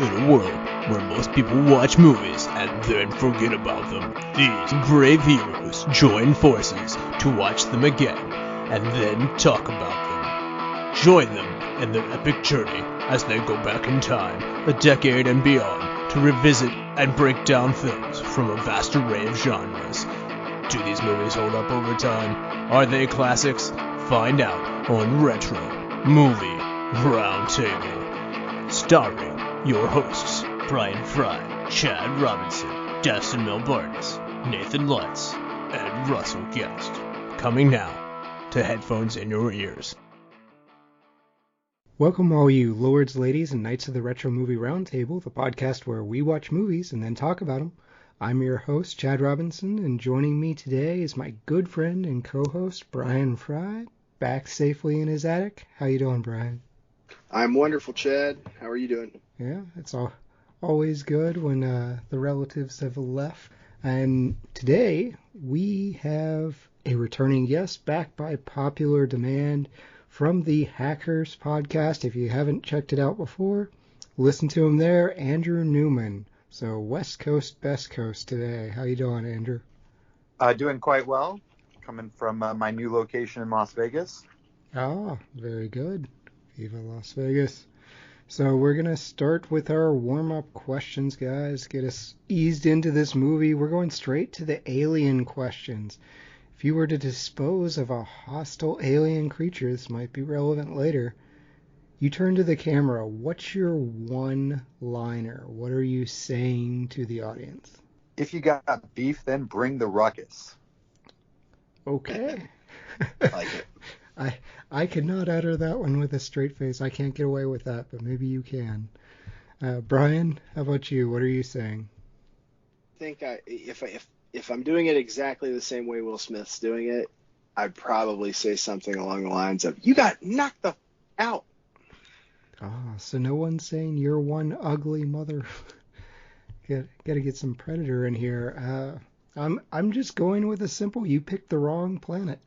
In a world where most people watch movies and then forget about them, these brave heroes join forces to watch them again and then talk about them. Join them in their epic journey as they go back in time, a decade and beyond, to revisit and break down films from a vast array of genres. Do these movies hold up over time? Are they classics? Find out on Retro Movie Roundtable. Starring your hosts, Bryan Frye, Chad Robinson, Dustin Melbartis, Nathan Lutz, and Russell Guest. Coming now to headphones in your ears. Welcome all you lords, ladies, and knights of the Retro Movie Roundtable, the podcast where we watch movies and then talk about them. I'm your host, Chad Robinson, and joining me today is my good friend and co-host, Bryan Frye, back safely in his attic. How you doing, Bryan? I'm wonderful, Chad. How are you doing? Yeah, it's always good when the relatives have left. And today we have a returning guest back by popular demand from the Hackers podcast. If you haven't checked it out before, listen to him there, Andrew Neumann. So West Coast, Best Coast today. How you doing, Andrew? Doing quite well. Coming from my new location in Las Vegas. Ah, very good. Viva Las Vegas. So we're going to start with our warm-up questions, guys. Get us eased into this movie. We're going straight to the alien questions. If you were to dispose of a hostile alien creature, this might be relevant later. You turn to the camera. What's your one-liner? What are you saying to the audience? If you got beef, then bring the ruckus. Okay. Like it. I could not utter that one with a straight face. I can't get away with that, but maybe you can. Bryan, how about you? What are you saying? I think if I'm doing it exactly the same way Will Smith's doing it, I'd probably say something along the lines of, "You got knocked the out." Ah, so no one's saying you're one ugly mother. Got to get some Predator in here. I'm just going with a simple, you picked the wrong planet.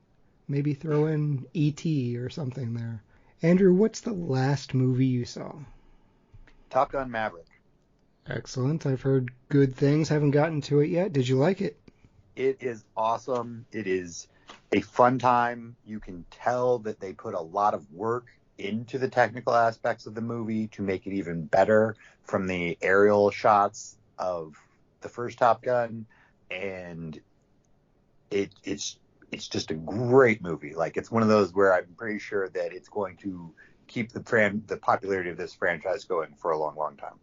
Maybe throw in E.T. or something there. Andrew, what's the last movie you saw? Top Gun Maverick. Excellent. I've heard good things. Haven't gotten to it yet. Did you like it? It is awesome. It is a fun time. You can tell that they put a lot of work into the technical aspects of the movie to make it even better, from the aerial shots of the first Top Gun, and it's just a great movie. Like, it's one of those where I'm pretty sure that it's going to keep the popularity of this franchise going for a long, long time.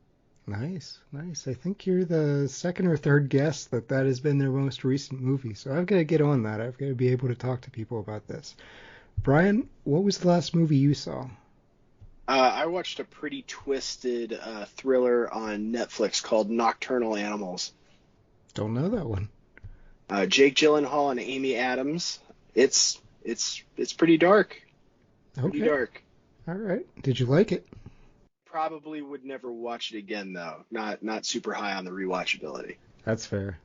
Nice. I think you're the second or third guest that has been their most recent movie, so I've got to get on that. I've got to be able to talk to people about this. Bryan, what was the last movie you saw? I watched a pretty twisted thriller on Netflix called Nocturnal Animals. Don't know that one. Jake Gyllenhaal and Amy Adams. It's pretty dark. Pretty dark. All right. Did you like it? Probably would never watch it again, though. Not super high on the rewatchability. That's fair.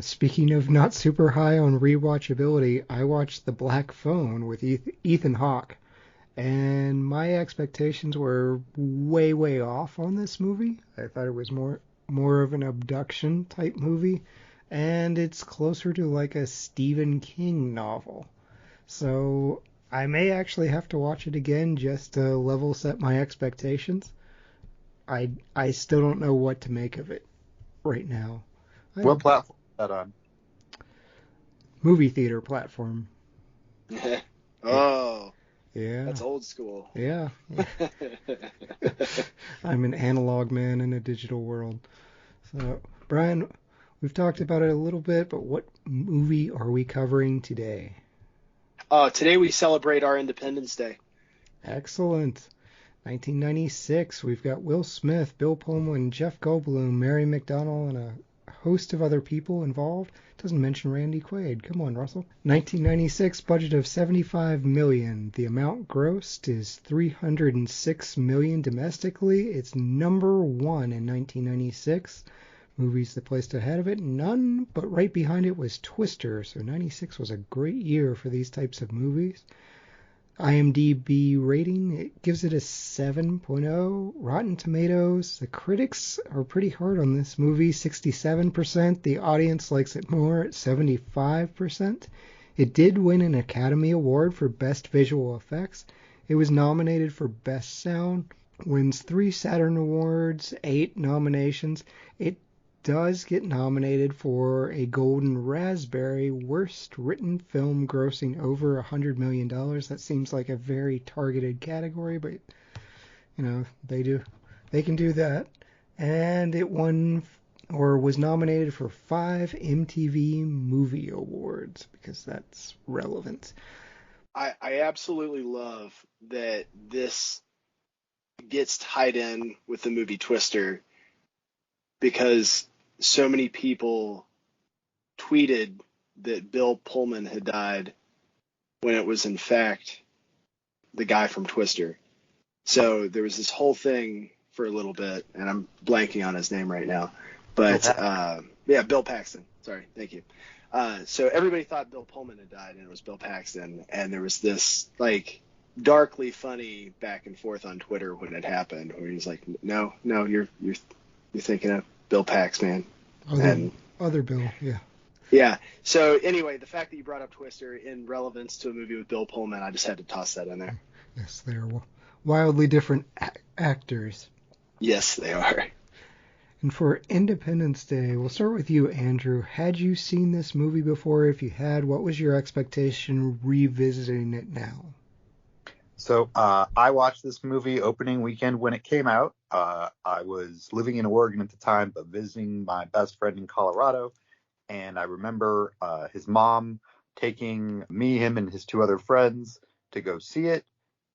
Speaking of not super high on rewatchability, I watched The Black Phone with Ethan Hawke, and my expectations were way, way off on this movie. I thought it was more of an abduction type movie, and it's closer to like a Stephen King novel. So I may actually have to watch it again just to level set my expectations. I still don't know what to make of it right now. What platform is that on? Movie theater platform. Oh. Yeah. That's old school. Yeah. I'm an analog man in a digital world. So, Bryan, we've talked about it a little bit, but what movie are we covering today? Today we celebrate our Independence Day. Excellent. 1996. We've got Will Smith, Bill Pullman, Jeff Goldblum, Mary McDonnell, and a host of other people involved. Doesn't mention Randy Quaid. Come on, Russell. 1996, budget of $75 million. The amount grossed is $306 million domestically. It's number one in 1996. Movies that placed ahead of it, none, but right behind it was Twister. So 96 was a great year for these types of movies. IMDb rating, it gives it a 7.0. Rotten Tomatoes, the critics are pretty hard on this movie, 67%. The audience likes it more at 75%. It did win an Academy Award for Best Visual Effects. It was nominated for Best Sound, wins 3 Saturn Awards, 8 nominations. It does get nominated for a Golden Raspberry, Worst Written Film grossing over $100 million. That seems like a very targeted category, but they can do that. And it won or was nominated for 5 MTV Movie Awards, because that's relevant. I absolutely love that this gets tied in with the movie Twister, because so many people tweeted that Bill Pullman had died when it was in fact the guy from Twister. So there was this whole thing for a little bit, and I'm blanking on his name right now. But Bill Paxton. Sorry, thank you. So everybody thought Bill Pullman had died, and it was Bill Paxton. And there was this like darkly funny back and forth on Twitter when it happened, where he's like, "No, you're thinking of Bill Pax, man." Other Bill, yeah. Yeah. So anyway, the fact that you brought up Twister in relevance to a movie with Bill Pullman, I just had to toss that in there. Yes, they are wildly different actors. Yes, they are. And for Independence Day, we'll start with you, Andrew. Had you seen this movie before? If you had, what was your expectation revisiting it now? So I watched this movie opening weekend when it came out. I was living in Oregon at the time, but visiting my best friend in Colorado. And I remember his mom taking me, him, and his 2 other friends to go see it,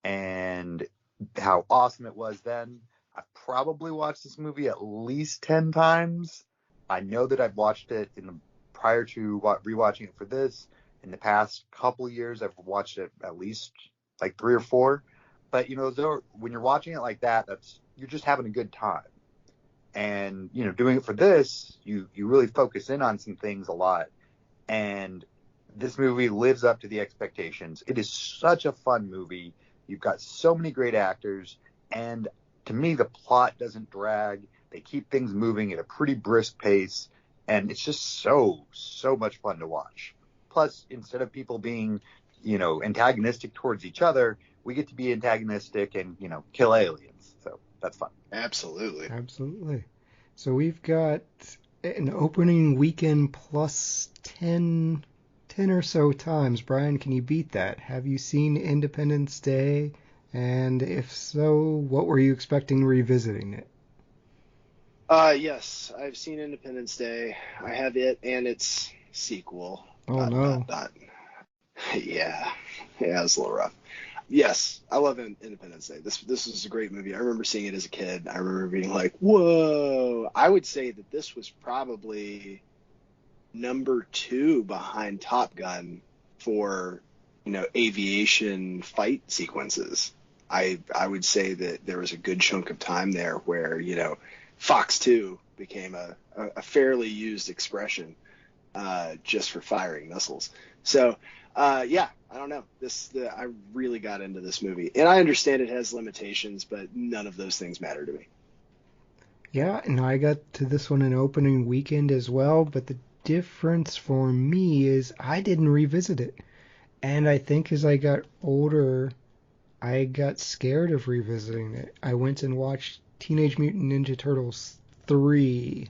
and how awesome it was then. I probably watched this movie at least 10 times. I know that I've watched it prior to rewatching it for this. In the past couple of years, I've watched it at least like 3 or 4. But, when you're watching it like that, you're just having a good time. And, doing it for this, you really focus in on some things a lot. And this movie lives up to the expectations. It is such a fun movie. You've got so many great actors. And to me, the plot doesn't drag. They keep things moving at a pretty brisk pace. And it's just so much fun to watch. Plus, instead of people being, antagonistic towards each other, we get to be antagonistic and, kill aliens. So that's fun. Absolutely. So we've got an opening weekend plus 10 or so times. Bryan, can you beat that? Have you seen Independence Day? And if so, what were you expecting revisiting it? Yes, I've seen Independence Day. I have it and its sequel. Oh, no. Yeah, it was a little rough. Yes, I love Independence Day. This was a great movie. I remember seeing it as a kid. I remember being like, whoa. I would say that this was probably number 2 behind Top Gun for, aviation fight sequences. I would say that there was a good chunk of time there where, Fox 2 became a fairly used expression just for firing missiles. So, I don't know. I really got into this movie. And I understand it has limitations, but none of those things matter to me. Yeah, and I got to this one in opening weekend as well, but the difference for me is I didn't revisit it. And I think as I got older, I got scared of revisiting it. I went and watched Teenage Mutant Ninja Turtles 3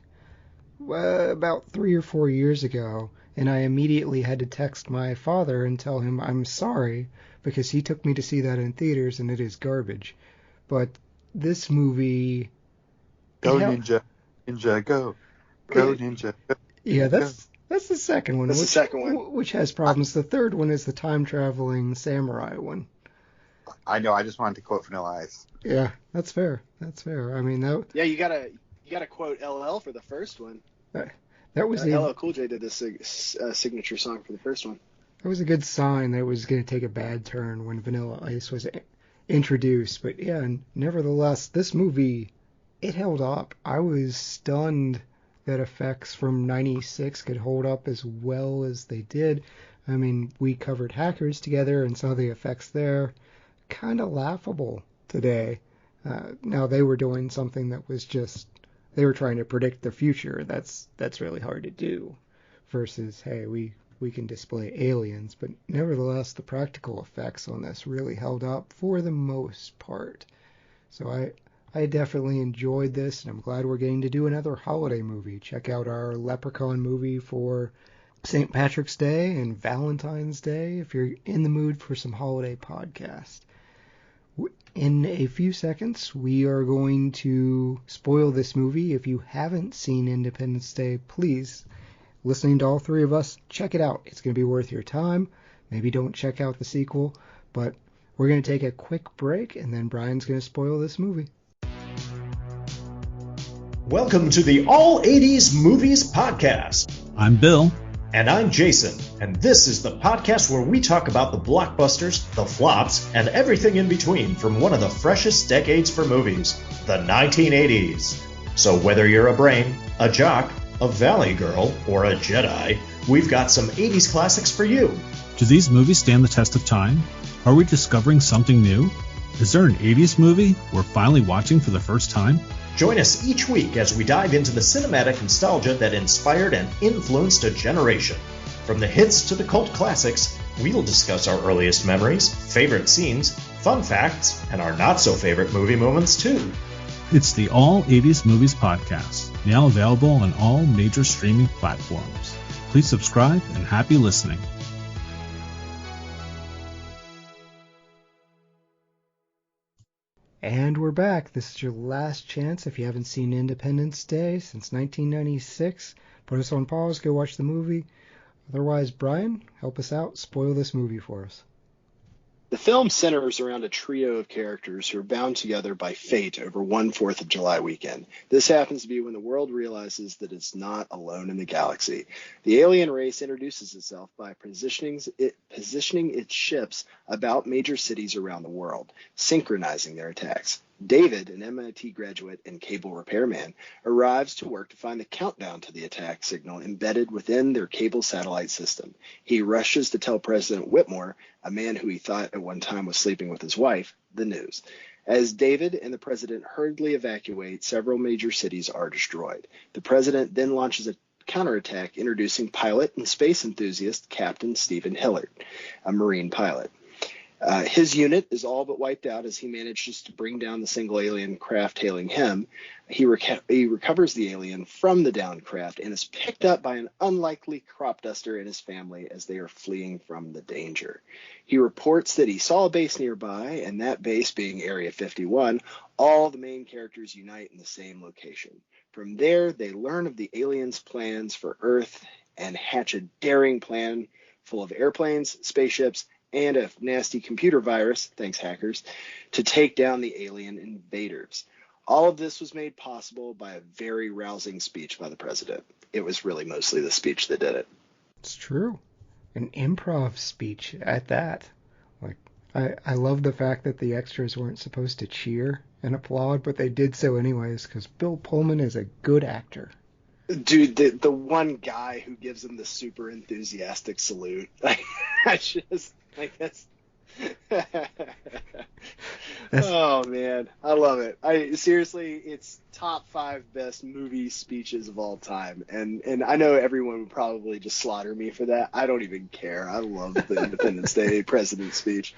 about 3 or 4 years ago, and I immediately had to text my father and tell him I'm sorry, because he took me to see that in theaters and it is garbage. But this movie... Go Ninja, Ninja, go. Go Ninja, go. Yeah, that's the second one. That's the second one. Which has problems. The third one is the time-traveling samurai one. I know, I just wanted to quote Vanilla Ice. Yeah, that's fair. I mean, that... Yeah, you gotta quote LL for the first one. That was LL Cool J did this signature song for the first one. That was a good sign that it was going to take a bad turn when Vanilla Ice was introduced. But yeah, nevertheless, this movie, it held up. I was stunned that effects from '96 could hold up as well as they did. I mean, we covered Hackers together, and some of the effects there, kind of laughable today. Now, they were doing something that was just, they were trying to predict the future. That's really hard to do. Versus, hey, we can display aliens. But nevertheless, the practical effects on this really held up for the most part. So I definitely enjoyed this, and I'm glad we're getting to do another holiday movie. Check out our Leprechaun movie for St. Patrick's Day and Valentine's Day if you're in the mood for some holiday podcast. In a few seconds, we are going to spoil this movie. If you haven't seen Independence Day, please, listening to all three of us, check it out. It's going to be worth your time. Maybe don't check out the sequel, but we're going to take a quick break, and then Brian's going to spoil this movie. Welcome to the All 80s Movies Podcast. I'm Bill. And I'm Jason. And this is the podcast where we talk about the blockbusters, the flops, and everything in between from one of the freshest decades for movies, the 1980s. So whether you're a brain, a jock, a valley girl, or a Jedi, we've got some 80s classics for you. Do these movies stand the test of time? Are we discovering something new? Is there an 80s movie we're finally watching for the first time? Join us each week as we dive into the cinematic nostalgia that inspired and influenced a generation. From the hits to the cult classics, we'll discuss our earliest memories, favorite scenes, fun facts, and our not-so-favorite movie moments, too. It's the All 80s Movies Podcast, now available on all major streaming platforms. Please subscribe and happy listening. And we're back. This is your last chance if you haven't seen Independence Day since 1996. Put us on pause, go watch the movie. Otherwise, Brian, help us out. Spoil this movie for us. The film centers around a trio of characters who are bound together by fate over one 4th of July weekend. This happens to be when the world realizes that it's not alone in the galaxy. The alien race introduces itself by positioning its ships about major cities around the world, synchronizing their attacks. David, an MIT graduate and cable repairman, arrives to work to find the countdown to the attack signal embedded within their cable satellite system. He rushes to tell President Whitmore, a man who he thought at one time was sleeping with his wife, the news. As David and the president hurriedly evacuate, several major cities are destroyed. The president then launches a counterattack, introducing pilot and space enthusiast Captain Stephen Hillard, a Marine pilot. His unit is all but wiped out as he manages to bring down the single alien craft hailing him. He recovers the alien from the downed craft and is picked up by an unlikely crop duster and his family as they are fleeing from the danger. He reports that he saw a base nearby, and that base being Area 51, all the main characters unite in the same location. From there, they learn of the aliens' plans for Earth and hatch a daring plan full of airplanes, spaceships, and a nasty computer virus, thanks hackers, to take down the alien invaders. All of this was made possible by a very rousing speech by the president. It was really mostly the speech that did it. It's true. An improv speech at that. Like, I love the fact that the extras weren't supposed to cheer and applaud, but they did so anyways, because Bill Pullman is a good actor. Dude, the one guy who gives him the super enthusiastic salute. I just... Like that's oh man, I love it. Seriously, it's top 5 best movie speeches of all time, and I know everyone would probably just slaughter me for that. I don't even care. I love the Independence Day president's speech.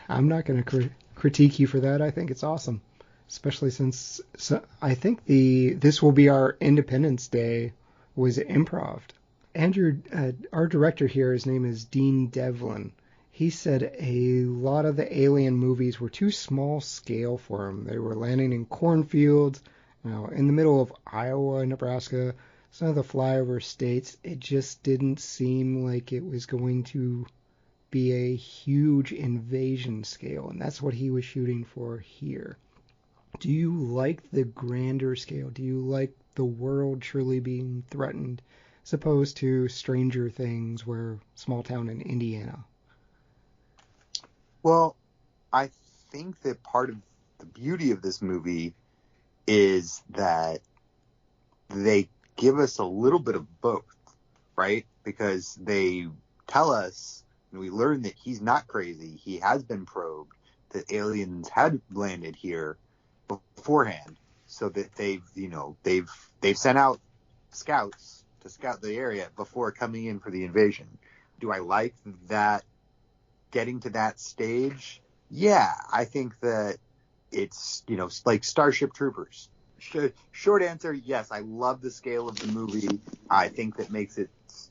I'm not going to critique you for that. I think it's awesome, especially since I think this will be our Independence Day was improv. Andrew, our director here, his name is Dean Devlin. He said a lot of the alien movies were too small scale for him. They were landing in cornfields, in the middle of Iowa, Nebraska, some of the flyover states. It just didn't seem like it was going to be a huge invasion scale, and that's what he was shooting for here. Do you like the grander scale? Do you like the world truly being threatened, as opposed to Stranger Things, where small town in Indiana? Well, I think that part of the beauty of this movie is that they give us a little bit of both, right? Because they tell us, and we learn that he's not crazy. He has been probed, that aliens had landed here beforehand, so that they've sent out scouts to scout the area before coming in for the invasion. Do I like that getting to that stage? Yeah, I think that it's, like Starship Troopers. Short answer, yes, I love the scale of the movie. I think that makes it,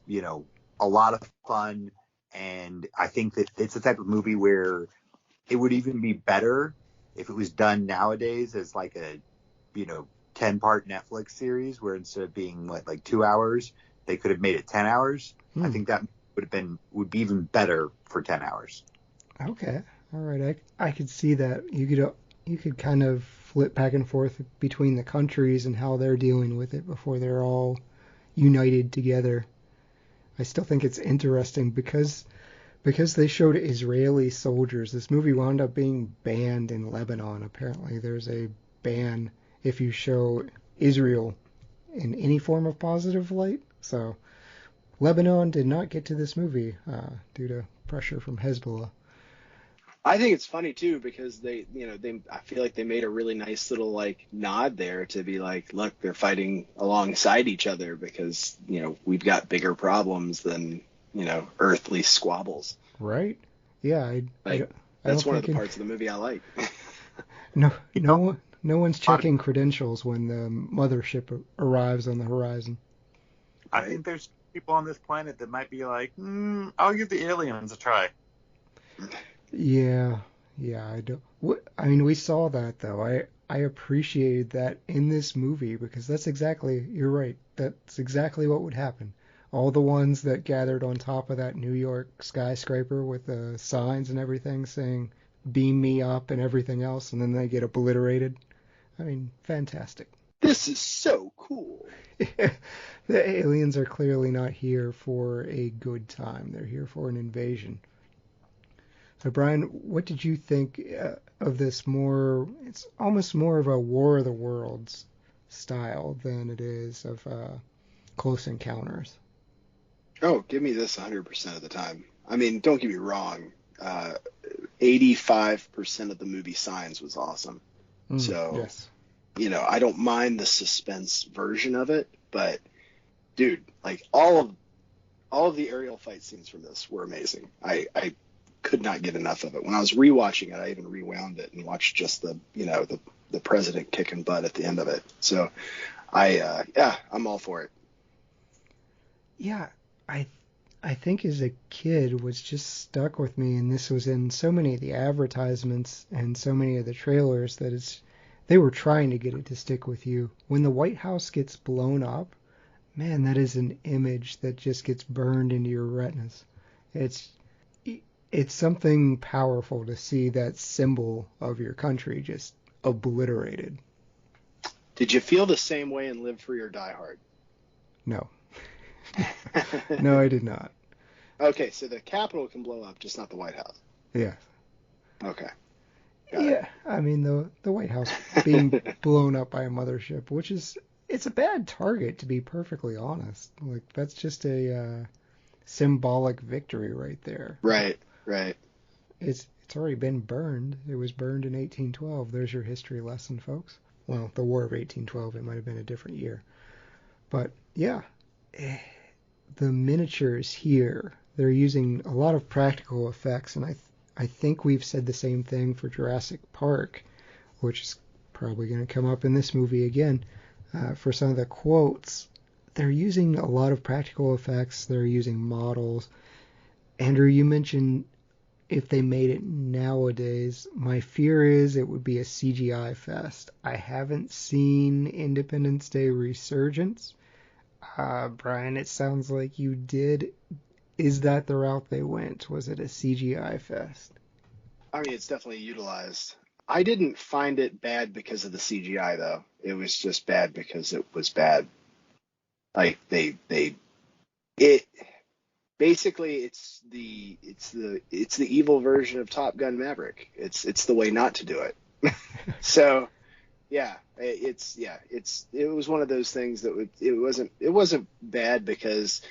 a lot of fun. And I think that it's the type of movie where it would even be better if it was done nowadays as like a, 10-part Netflix series, where instead of being like 2 hours, they could have made it 10 hours. I think that would be even better for 10 hours. Okay. All right. I could see that. You could kind of flip back and forth between the countries and how they're dealing with it before they're all united together. I still think it's interesting because they showed Israeli soldiers. This movie wound up being banned in Lebanon. Apparently, there's a ban if you show Israel in any form of positive light. So Lebanon did not get to this movie due to pressure from Hezbollah. I think it's funny too, because I feel like they made a really nice little nod there to be like, look, they're fighting alongside each other because, we've got bigger problems than, earthly squabbles. Right. Yeah. That's one of the parts of the movie I like. No one's checking credentials when the mothership arrives on the horizon. I think there's people on this planet that might be like, I'll give the aliens a try. Yeah, I don't. We saw that though. I appreciated that in this movie because you're right. That's exactly what would happen. All the ones that gathered on top of that New York skyscraper with the signs and everything saying "Beam me up" and everything else, and then they get obliterated. Fantastic. This is so cool. The aliens are clearly not here for a good time. They're here for an invasion. So, Bryan, what did you think of this it's almost more of a War of the Worlds style than it is of Close Encounters? Oh, give me this 100% of the time. Don't get me wrong. 85% of the movie Signs was awesome. So, yes. I don't mind the suspense version of it, but, dude, all of the aerial fight scenes from this were amazing. I could not get enough of it. When I was rewatching it, I even rewound it and watched just the president kicking butt at the end of it. So I'm all for it. Yeah, I think as a kid was just stuck with me, and this was in so many of the advertisements and so many of the trailers that they were trying to get it to stick with you. When the White House gets blown up, man, that is an image that just gets burned into your retinas. It's something powerful to see that symbol of your country just obliterated. Did you feel the same way in Live Free or Die Hard? No. No, I did not. Okay, so the Capitol can blow up, just not the White House. Yeah. Okay. Yeah, the White House being blown up by a mothership, it's a bad target, to be perfectly honest. That's just a symbolic victory right there. Right. It's already been burned. It was burned in 1812. There's your history lesson, folks. Well, the War of 1812, it might have been a different year. But, yeah, the miniatures here, they're using a lot of practical effects, and I think we've said the same thing for Jurassic Park, which is probably going to come up in this movie again. For some of the quotes, they're using a lot of practical effects. They're using models. Andrew, you mentioned if they made it nowadays, my fear is it would be a CGI fest. I haven't seen Independence Day Resurgence. Bryan, it sounds like you did. Is that the route they went? Was it a CGI fest? It's definitely utilized. I didn't find it bad because of the CGI, though. It was just bad because it was bad. Basically, it's the evil version of Top Gun Maverick. It's the way not to do it. So, yeah, it was one of those things that it wasn't bad because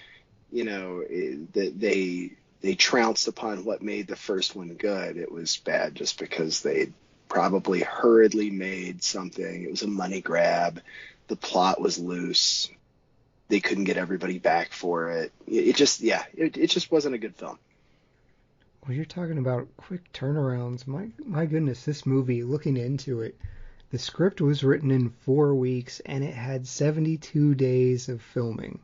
that they trounced upon what made the first one good. It was bad just because they probably hurriedly made something. It was a money grab. The plot was loose. They couldn't get everybody back for it. It just wasn't a good film. Well, you're talking about quick turnarounds. My goodness, this movie, looking into it, the script was written in 4 weeks and it had 72 days of filming.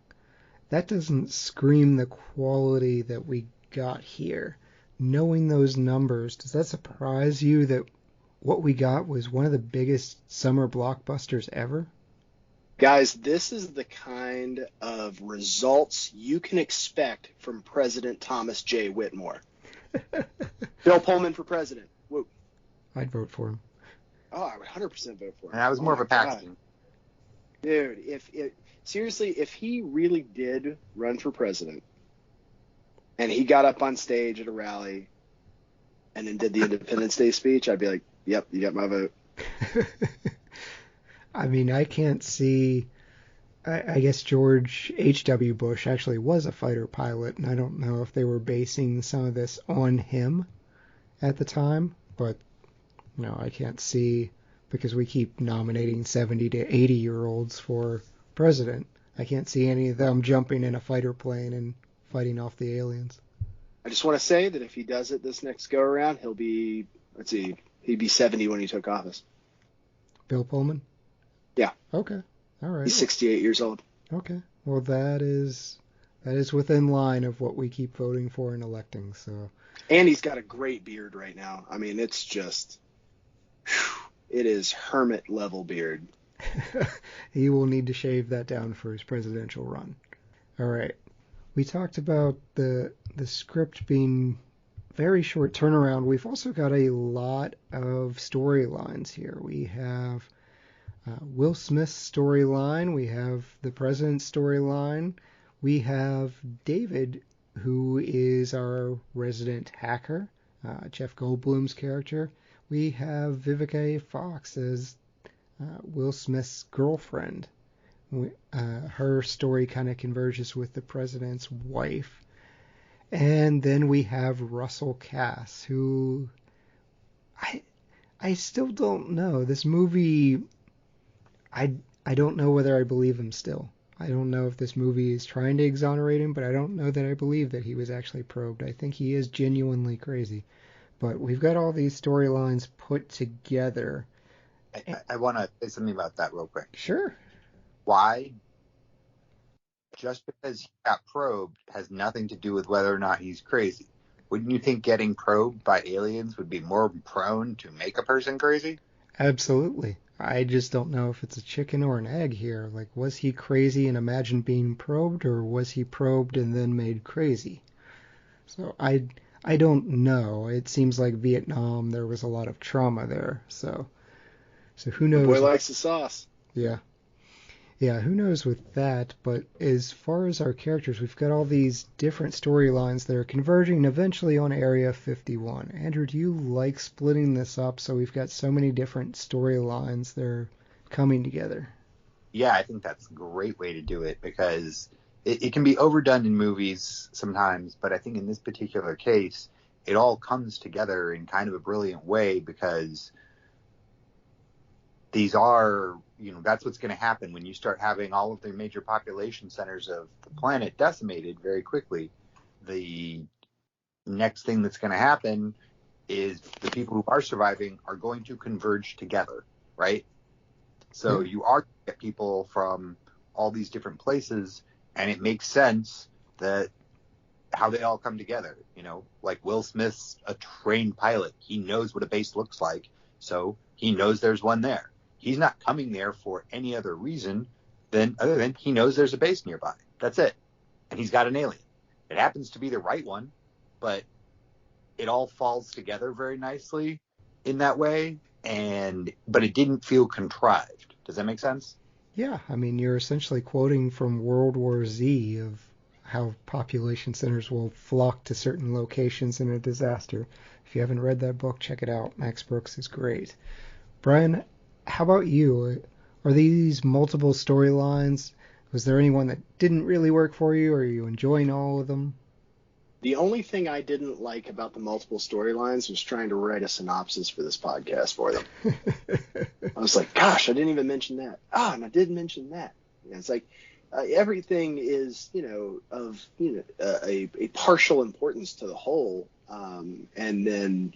That doesn't scream the quality that we got here. Knowing those numbers, does that surprise you that what we got was one of the biggest summer blockbusters ever? Guys, this is the kind of results you can expect from President Thomas J. Whitmore. Bill Pullman for president. Whoa. I'd vote for him. Oh, I would 100% vote for him. And I was more of a Paxton. Dude, if he really did run for president and he got up on stage at a rally and then did the Independence Day speech, I'd be like, yep, you got my vote. I mean, I can't see. I guess George H.W. Bush actually was a fighter pilot, and I don't know if they were basing some of this on him at the time, but I can't see, because we keep nominating 70 to 80-year-olds for president. I can't see any of them jumping in a fighter plane and fighting off the aliens. I just want to say that if he does it this next go around, he'll be, he'd be 70 when he took office. Bill Pullman? Yeah. Okay. All right. He's 68 years old. Okay. Well, that is within line of what we keep voting for and electing. So. And he's got a great beard right now. I mean, it's just, it is hermit level beard. He will need to shave that down for his presidential run. All right. We talked about the script being very short turnaround. We've also got a lot of storylines here. We have Will Smith's storyline. We have the president's storyline. We have David, who is our resident hacker, Jeff Goldblum's character. We have Vivica Fox as Will Smith's girlfriend. Her story kind of converges with the president's wife. And then we have Russell Cass, who I still don't know. This movie, I don't know whether I believe him still. I don't know if this movie is trying to exonerate him, but I don't know that I believe that he was actually probed. I think he is genuinely crazy. But we've got all these storylines put together. I want to say something about that real quick. Sure. Why? Just because he got probed has nothing to do with whether or not he's crazy. Wouldn't you think getting probed by aliens would be more prone to make a person crazy? Absolutely. I just don't know if it's a chicken or an egg here. Like, was he crazy and imagined being probed, or was he probed and then made crazy? So I don't know. It seems like Vietnam, there was a lot of trauma there. So who knows? The boy likes the sauce. Yeah. Yeah, who knows with that, but as far as our characters, we've got all these different storylines that are converging eventually on Area 51. Andrew, do you like splitting this up so we've got so many different storylines that are coming together? Yeah, I think that's a great way to do it, because it can be overdone in movies sometimes, but I think in this particular case, it all comes together in kind of a brilliant way, because these are, that's what's going to happen when you start having all of the major population centers of the planet decimated very quickly. The next thing that's going to happen is the people who are surviving are going to converge together, right? So you are going to get people from all these different places, and it makes sense that how they all come together. Like Will Smith's a trained pilot. He knows what a base looks like, so he knows there's one there. He's not coming there for any other reason other than he knows there's a base nearby. That's it. And he's got an alien. It happens to be the right one, but it all falls together very nicely in that way. But it didn't feel contrived. Does that make sense? Yeah, I mean, you're essentially quoting from World War Z of how population centers will flock to certain locations in a disaster. If you haven't read that book, check it out. Max Brooks is great. Bryan, how about you? Are these multiple storylines? Was there anyone that didn't really work for you, or are you enjoying all of them? The only thing I didn't like about the multiple storylines was trying to write a synopsis for this podcast for them. I was like, gosh, I didn't even mention that. And I did mention that. And it's like everything is, of a partial importance to the whole. And then,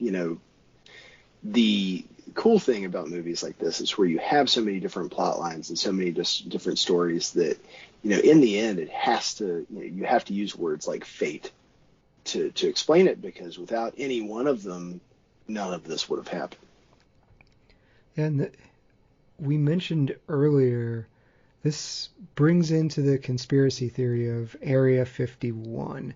the cool thing about movies like this is where you have so many different plot lines and so many different stories that, in the end, it has to, you have to use words like fate to explain it, because without any one of them, none of this would have happened. And we mentioned earlier, this brings into the conspiracy theory of Area 51.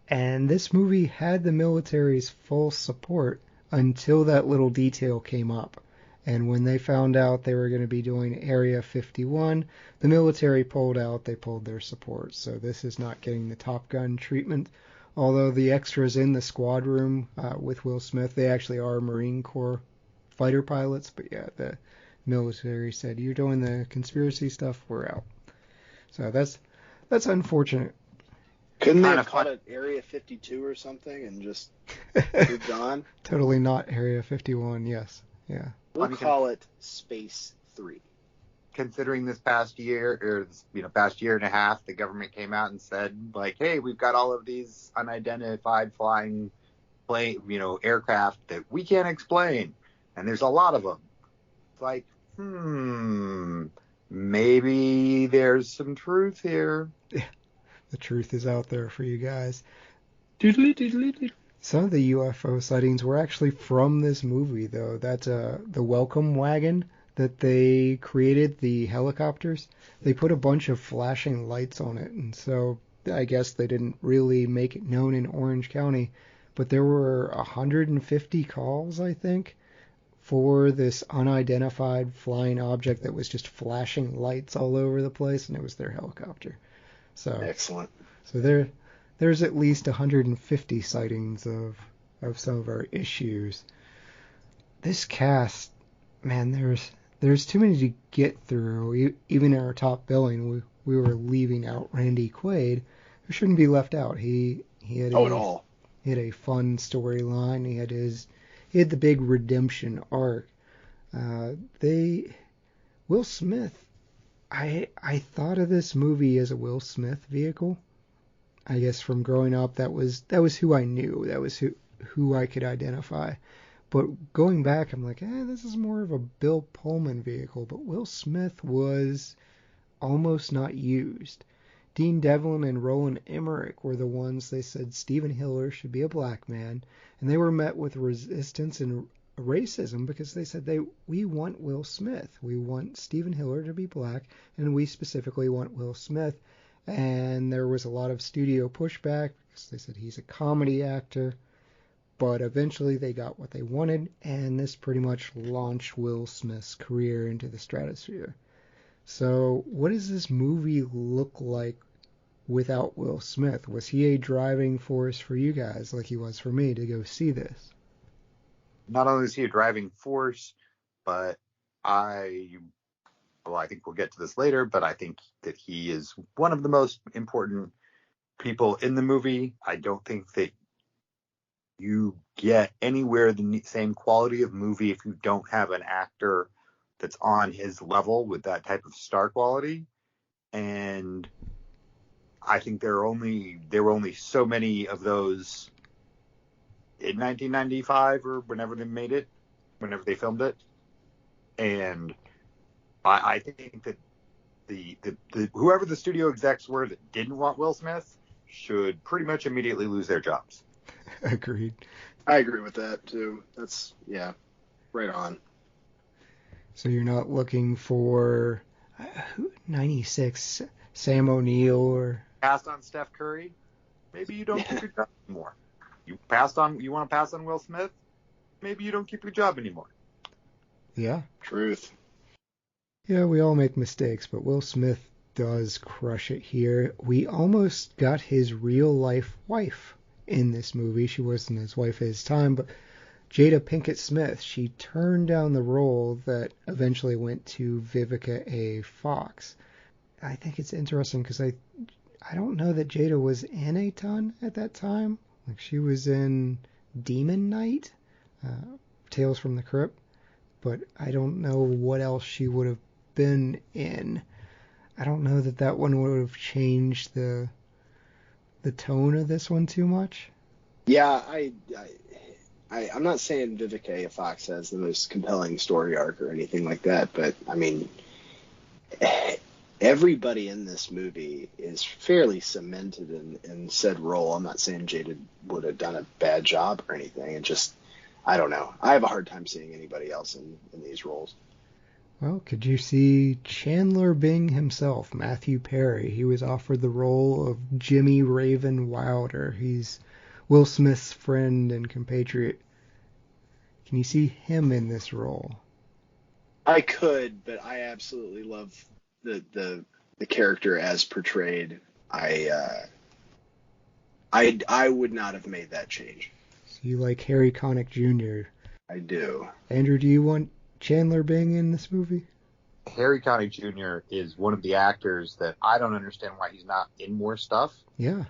And this movie had the military's full support until that little detail came up. And when they found out they were going to be doing Area 51, the military pulled out. They pulled their support. So this is not getting the Top Gun treatment. Although the extras in the squad room with Will Smith, they actually are Marine Corps fighter pilots. But yeah, the military said, you're doing the conspiracy stuff, we're out. So that's unfortunate. Couldn't they have called it Area 52 or something and just moved on? Totally not Area 51, yes. Yeah. We'll call it Space 3. Considering this past year, or past year and a half, the government came out and said, like, hey, we've got all of these unidentified flying aircraft that we can't explain, and there's a lot of them. It's like, maybe there's some truth here. Yeah, the truth is out there for you guys. Doodly. Some of the UFO sightings were actually from this movie, though. That's the welcome wagon that they created, the helicopters. They put a bunch of flashing lights on it, and so I guess they didn't really make it known in Orange County, but there were 150 calls, I think, for this unidentified flying object that was just flashing lights all over the place, and it was their helicopter. So excellent. So there's at least 150 sightings of some of our issues. This cast, man, there's too many to get through. Even in our top billing, we were leaving out Randy Quaid, who shouldn't be left out. He had at all. He had a fun storyline. He had the big redemption arc. Will Smith, I thought of this movie as a Will Smith vehicle. I guess from growing up, that was who I knew. That was who I could identify. But going back, I'm like, this is more of a Bill Pullman vehicle. But Will Smith was almost not used. Dean Devlin and Roland Emmerich were the ones they said Stephen Hiller should be a black man. And they were met with resistance and racism because they said we want Will Smith. We want Stephen Hiller to be black, and we specifically want Will Smith. And there was a lot of studio pushback because they said he's a comedy actor. But eventually they got what they wanted, and this pretty much launched Will Smith's career into the stratosphere. So what does this movie look like without Will Smith? Was he a driving force for you guys like he was for me to go see this? Not only is he a driving force, but I think we'll get to this later, but I think that he is one of the most important people in the movie. I don't think that you get anywhere the same quality of movie if you don't have an actor that's on his level with that type of star quality. And I think there were only so many of those in 1995 or whenever they filmed it. And I think that the whoever the studio execs were that didn't want Will Smith should pretty much immediately lose their jobs. Agreed. I agree with that too. That's right on. So you're not looking for 96 Sam O'Neill or passed on Steph Curry? Maybe you don't keep your job anymore. You want to pass on Will Smith? Maybe you don't keep your job anymore. Yeah. Truth. Yeah, we all make mistakes, but Will Smith does crush it here. We almost got his real life wife in this movie. She wasn't his wife at his time, but Jada Pinkett Smith, she turned down the role that eventually went to Vivica A. Fox. I think it's interesting because I don't know that Jada was in a ton at that time. Like she was in Demon Knight, Tales from the Crypt, but I don't know what else she would have been in. I don't know that one would have changed the tone of this one too much. Yeah, I'm not saying Vivica A. Fox has the most compelling story arc or anything like that, but I mean, everybody in this movie is fairly cemented in said role. I'm not saying Jada would have done a bad job or anything. It just, I don't know. I have a hard time seeing anybody else in these roles. Well, could you see Chandler Bing himself, Matthew Perry? He was offered the role of Jimmy Raven Wilder. He's Will Smith's friend and compatriot. Can you see him in this role? I could, but I absolutely love the character as portrayed. I would not have made that change. So you like Harry Connick Jr. I do. Andrew, do you want Chandler Bing in this movie? Harry Connick Jr. is one of the actors that I don't understand why he's not in more stuff. Yeah.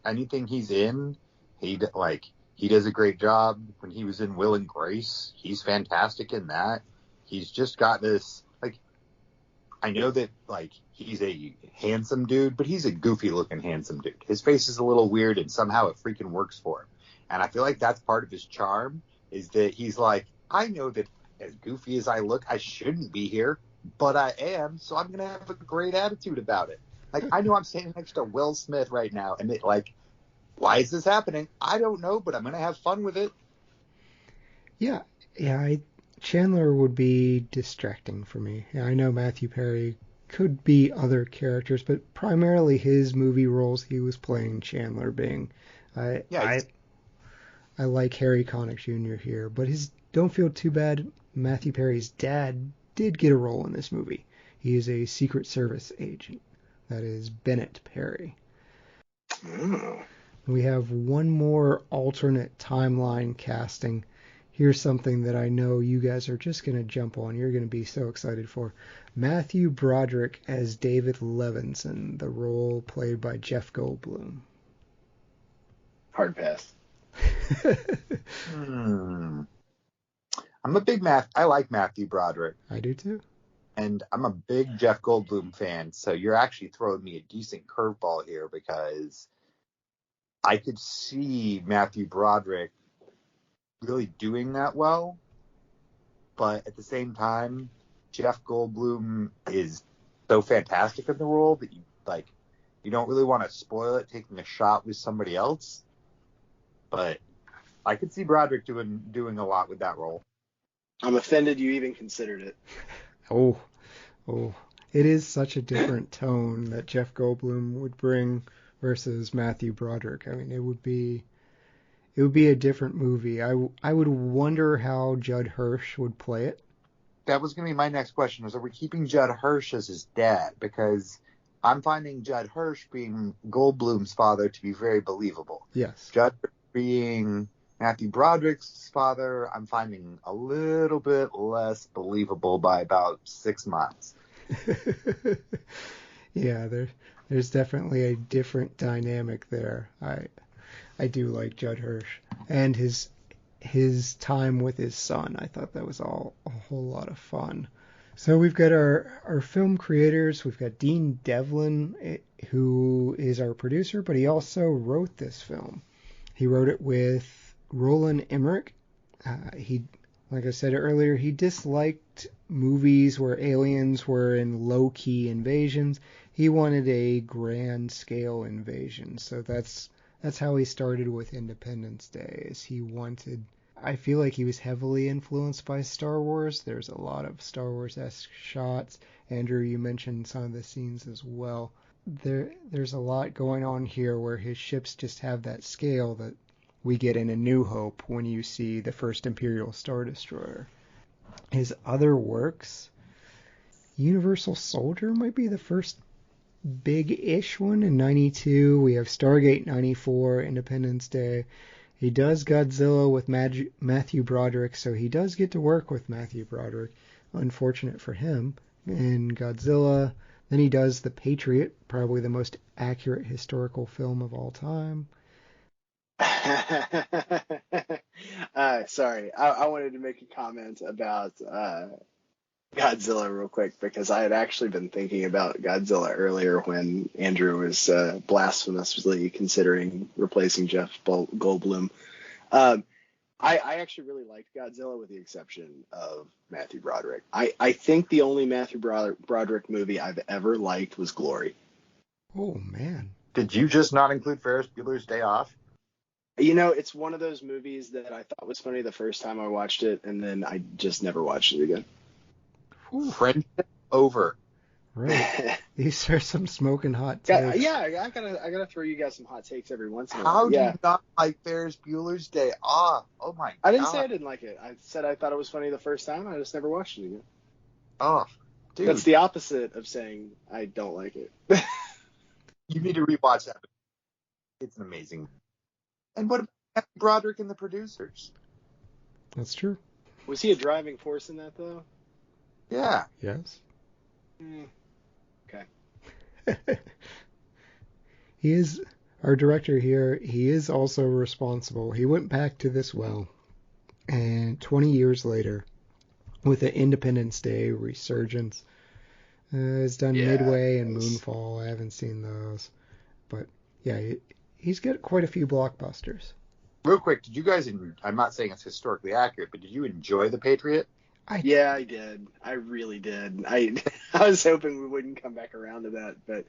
Anything he's in, he does a great job. When he was in Will and Grace, he's fantastic in that. He's just got this, like, I know that, like, he's a handsome dude, but he's a goofy looking handsome dude. His face is a little weird and somehow it freaking works for him. And I feel like that's part of his charm, is that he's like, I know that as goofy as I look, I shouldn't be here, but I am, so I'm going to have a great attitude about it. Like, I know I'm standing next to Will Smith right now, and it, like, why is this happening? I don't know, but I'm going to have fun with it. Yeah, Chandler would be distracting for me. Yeah, I know Matthew Perry could be other characters, but primarily his movie roles, he was playing Chandler Bing. I like Harry Connick Jr. here, but don't feel too bad. Matthew Perry's dad did get a role in this movie. He is a Secret Service agent. That is Bennett Perry. Oh. We have one more alternate timeline casting. Here's something that I know you guys are just going to jump on. You're going to be so excited for. Matthew Broderick as David Levinson, the role played by Jeff Goldblum. Hard pass. I'm a big I like Matthew Broderick. I do too. And I'm a big Jeff Goldblum fan, so you're actually throwing me a decent curveball here because I could see Matthew Broderick really doing that well, but at the same time, Jeff Goldblum is so fantastic in the role that you don't really want to spoil it taking a shot with somebody else. But I could see Broderick doing a lot with that role. I'm offended you even considered it. Oh, it is such a different tone that Jeff Goldblum would bring versus Matthew Broderick. I mean, it would be a different movie. I would wonder how Judd Hirsch would play it. That was going to be my next question, was are we keeping Judd Hirsch as his dad? Because I'm finding Judd Hirsch being Goldblum's father to be very believable. Yes. Judd being Matthew Broderick's father, I'm finding a little bit less believable by about 6 months. Yeah, there's definitely a different dynamic there. I do like Judd Hirsch and his time with his son. I thought that was all a whole lot of fun. So we've got our film creators. We've got Dean Devlin, who is our producer, but he also wrote this film. He wrote it with Roland Emmerich. Like I said earlier, he disliked movies where aliens were in low-key invasions. He wanted a grand-scale invasion. So that's how he started with Independence Day. I feel like he was heavily influenced by Star Wars. There's a lot of Star Wars-esque shots. Andrew, you mentioned some of the scenes as well. There's a lot going on here where his ships just have that scale that we get in A New Hope when you see the first Imperial Star Destroyer. His other works, Universal Soldier might be the first big-ish one in 92. We have Stargate 94, Independence Day. He does Godzilla with Matthew Broderick, so he does get to work with Matthew Broderick. Unfortunate for him. In Godzilla, Then he does The Patriot, probably the most accurate historical film of all time. Sorry, I wanted to make a comment about Godzilla real quick, because I had actually been thinking about Godzilla earlier when Andrew was blasphemously considering replacing Jeff Goldblum. I actually really liked Godzilla, with the exception of Matthew Broderick. I think the only Matthew Broderick movie I've ever liked was Glory. Oh, man. Did you just not include Ferris Bueller's Day Off? You know, it's one of those movies that I thought was funny the first time I watched it, and then I just never watched it again. Friendship over. Right. These are some smoking hot takes. Yeah, I gotta throw you guys some hot takes every once in a while. How do you not like Ferris Bueller's Day Off? Oh my god. I didn't say I didn't like it. I said I thought it was funny the first time. I just never watched it again. Oh, dude. That's the opposite of saying I don't like it. You need to rewatch that. It's an amazing. And what about Broderick and the producers? That's true. Was he a driving force in that, though? Yeah. Yes. Okay. He is our director here. He is also responsible. He went back to this well, and 20 years later, with the Independence Day resurgence, has done Midway and Moonfall. I haven't seen those, but yeah, he's got quite a few blockbusters. Real quick, did you guys? I'm not saying it's historically accurate, but did you enjoy The Patriot? Yeah, I did. I really did. I was hoping we wouldn't come back around to that, but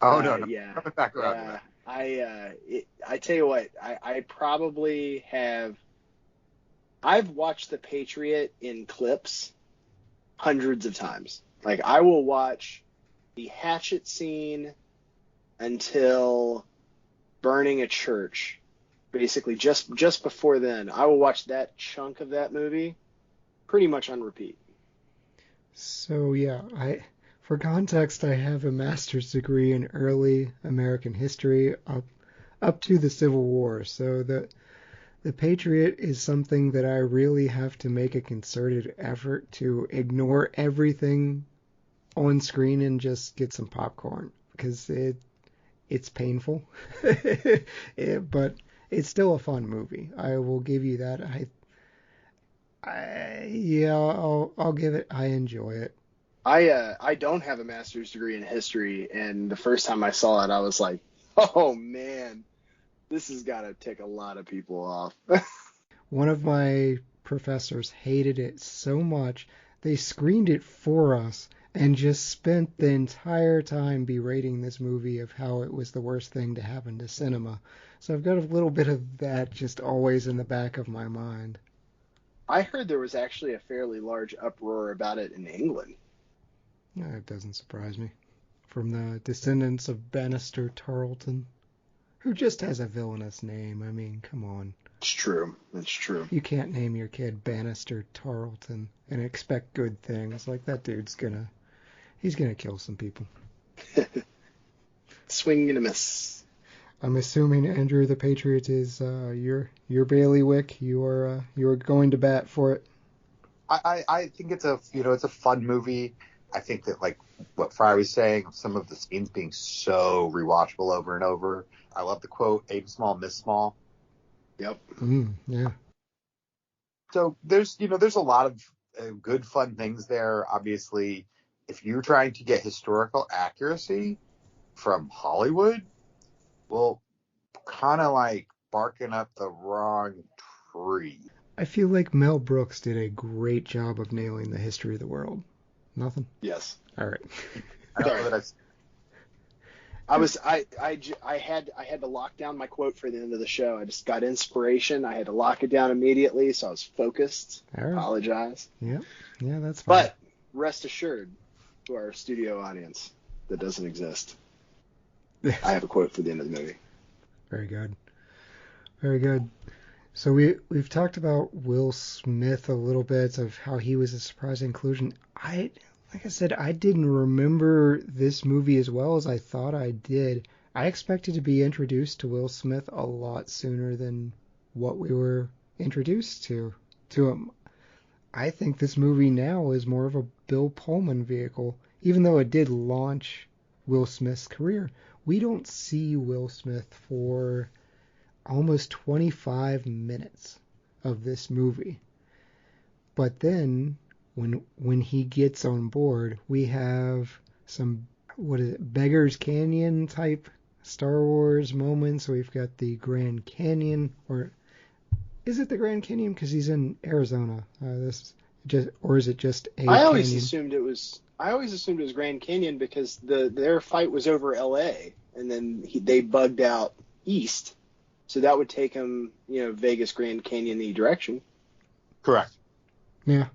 no, yeah, coming back around to that. I tell you what, I probably have. I've watched The Patriot in clips hundreds of times. Like, I will watch the hatchet scene until burning a church. Basically, just before then, I will watch that chunk of that movie pretty much on repeat. So yeah, for context, I have a master's degree in early American history up to the Civil War. So the Patriot is something that I really have to make a concerted effort to ignore everything on screen and just get some popcorn, because it's painful. But it's still a fun movie. I will give you that. I'll give it. I enjoy it. I don't have a master's degree in history, and the first time I saw it, I was like, oh man, this has got to tick a lot of people off. One of my professors hated it so much, they screened it for us and just spent the entire time berating this movie of how it was the worst thing to happen to cinema. So I've got a little bit of that just always in the back of my mind. I heard there was actually a fairly large uproar about it in England. Yeah, it doesn't surprise me. From the descendants of Bannister Tarleton, who just has a villainous name. I mean, come on. It's true. It's true. You can't name your kid Bannister Tarleton and expect good things. Like, that dude's he's gonna kill some people. Swing and a miss. I'm assuming, Andrew, the Patriot is your bailiwick. You are going to bat for it. I think it's a fun movie. I think that, like what Frye was saying, some of the scenes being so rewatchable over and over. I love the quote, "Aim small, miss small." Yep. Yeah. So there's a lot of good fun things there. Obviously, if you're trying to get historical accuracy from Hollywood, well, kind of like barking up the wrong tree. I feel like Mel Brooks did a great job of nailing the history of the world. Nothing? Yes. All right. I don't know that I had to lock down my quote for the end of the show. I just got inspiration. I had to lock it down immediately, so I was focused. All right. Apologize. Yeah, that's fine. But rest assured, to our studio audience that doesn't exist, I have a quote for the end of the movie. Very good. Very good. So we've talked about Will Smith a little bit, of how he was a surprise inclusion. Like I said, I didn't remember this movie as well as I thought I did. I expected to be introduced to Will Smith a lot sooner than what we were introduced to him. I think this movie now is more of a Bill Pullman vehicle. even though it did launch Will Smith's career, we don't see Will Smith for almost 25 minutes of this movie. But then when he gets on board, we have some, Beggar's Canyon type Star Wars moments. We've got the Grand Canyon, or is it the Grand Canyon? Because he's in Arizona. Or is it just a I always canyon? assumed it was Grand Canyon because their fight was over L.A. and then they bugged out east, so that would take them, Vegas, Grand Canyon, the direction. Correct. Yeah.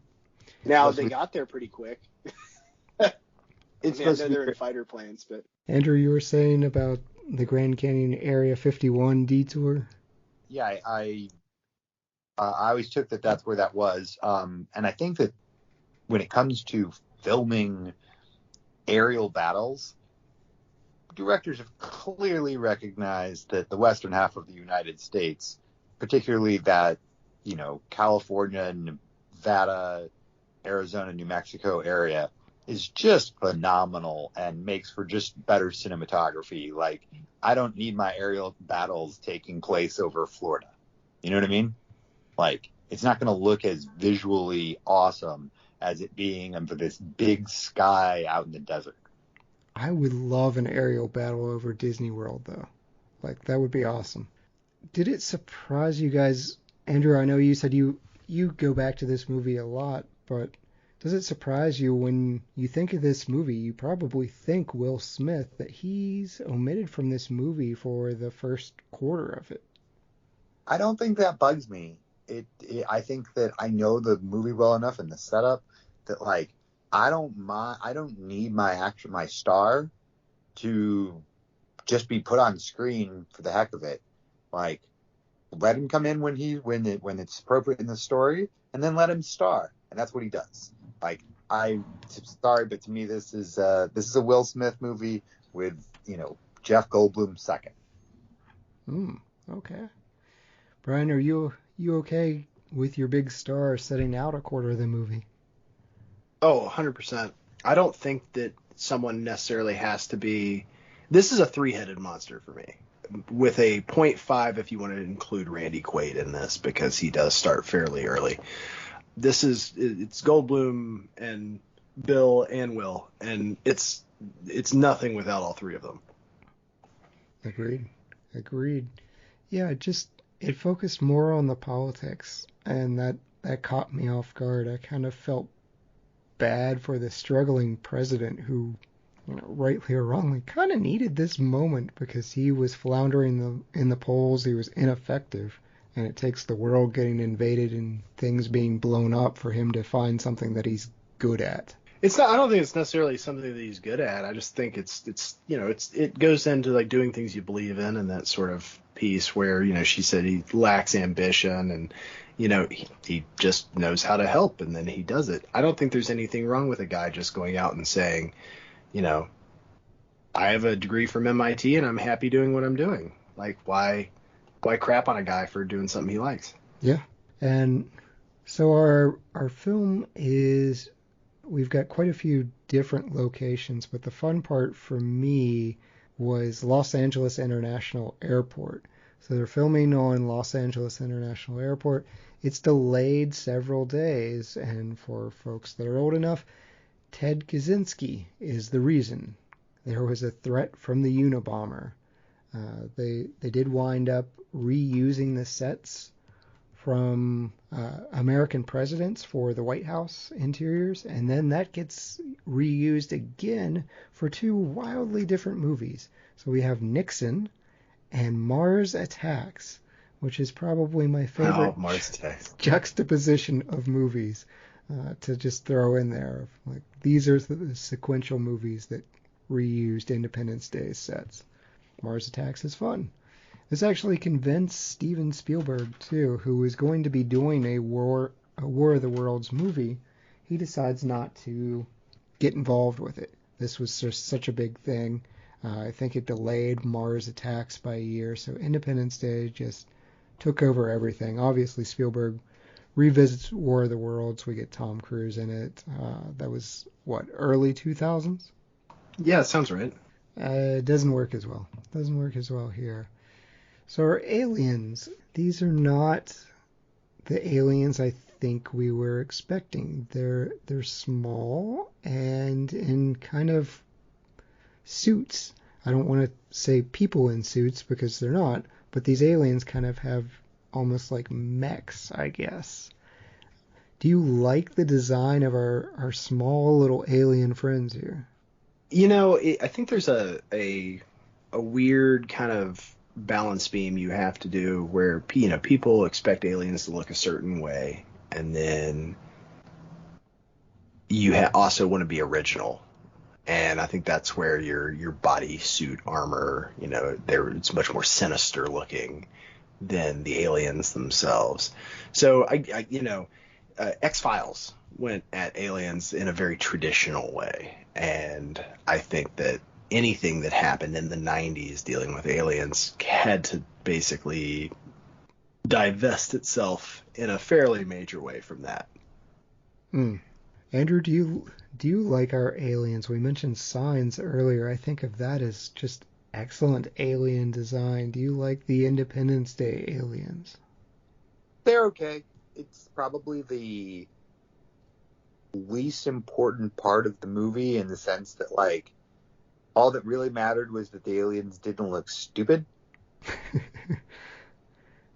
Now they got there pretty quick. I know they're in fighter planes, but Andrew, you were saying about the Grand Canyon Area 51 detour. Yeah, I always took that's where that was, and I think that when it comes to filming aerial battles, directors have clearly recognized that the western half of the United States, particularly that, California, Nevada, Arizona, New Mexico area, is just phenomenal and makes for just better cinematography. Like, I don't need my aerial battles taking place over Florida. You know what I mean? Like, it's not going to look as visually awesome as it being under this big sky out in the desert. I would love an aerial battle over Disney World, though. Like, that would be awesome. Did it surprise you guys, Andrew? I know you said you go back to this movie a lot, but does it surprise you when you think of this movie, you probably think Will Smith, that he's omitted from this movie for the first quarter of it? I don't think that bugs me. I think that I know the movie well enough and the setup that, like, I don't need my star to just be put on screen for the heck of it. Like, let him come in when it's appropriate in the story, and then let him star, and that's what he does. Like, I'm sorry, but to me this is a Will Smith movie with, Jeff Goldblum second. Okay. Bryan, are you okay with your big star setting out a quarter of the movie? Oh, 100%. I don't think that someone necessarily has to be. This is a three-headed monster for me, with a 0.5 if you want to include Randy Quaid in this, because he does start fairly early. It's Goldblum and Bill and Will, and it's nothing without all three of them. Agreed. Yeah, it focused more on the politics, and that caught me off guard. I kind of felt bad for the struggling president who, rightly or wrongly, kind of needed this moment because he was floundering in the polls. He was ineffective, and it takes the world getting invaded and things being blown up for him to find something that he's good at. It's not. I don't think it's necessarily something that he's good at. I just think it goes into like doing things you believe in, and that sort of piece where she said he lacks ambition, and he just knows how to help, and then he does it. I don't think there's anything wrong with a guy just going out and saying, I have a degree from MIT and I'm happy doing what I'm doing. Like, why crap on a guy for doing something he likes? Yeah. And so our film is, we've got quite a few different locations, but the fun part for me was Los Angeles International Airport. So they're filming on Los Angeles International Airport. It's delayed several days, and for folks that are old enough, Ted Kaczynski is the reason. There was a threat from the Unabomber. They did wind up reusing the sets from American presidents for the White House interiors, and then that gets reused again for two wildly different movies. So we have Nixon and Mars Attacks, which is probably my favorite juxtaposition of movies to just throw in there. Like, these are the sequential movies that reused Independence Day sets. Mars Attacks is fun. This actually convinced Steven Spielberg, too, who is going to be doing a War of the Worlds movie. He decides not to get involved with it. This was just such a big thing. I think it delayed Mars Attacks by a year, so Independence Day just took over everything. Obviously, Spielberg revisits War of the Worlds. We get Tom Cruise in it. That was, early 2000s? Yeah, sounds right. It doesn't work as well. Doesn't work as well here. So our aliens, these are not the aliens I think we were expecting. They're small and in kind of suits. I don't want to say people in suits because they're not, but these aliens kind of have almost like mechs, I guess. Do you like the design of our small little alien friends here? I think there's a weird kind of balance beam you have to do where people expect aliens to look a certain way, and then you also want to be original. And I think that's where your bodysuit armor, it's much more sinister looking than the aliens themselves. So X-Files went at aliens in a very traditional way, and I think that anything that happened in the 90s dealing with aliens had to basically divest itself in a fairly major way from that. Andrew, do you like our aliens? We mentioned Signs earlier. I think of that as just excellent alien design. Do you like the Independence Day aliens? They're okay. It's probably the least important part of the movie in the sense that, like, all that really mattered was that the aliens didn't look stupid.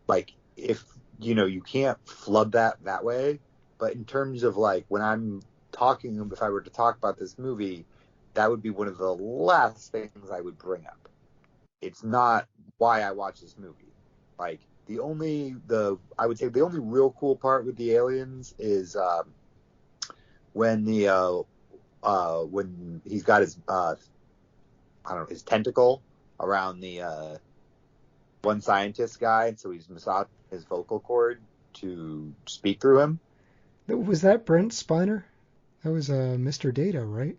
Like, if, you can't flub that way. But in terms of, like, when I'm talking, if I were to talk about this movie, that would be one of the last things I would bring up. It's not why I watch this movie. Like, I would say the only real cool part with the aliens is when when he's got his his tentacle around the one scientist guy, and so he's massaging his vocal cord to speak through him. Was that Brent Spiner? That was Mr. Data, right?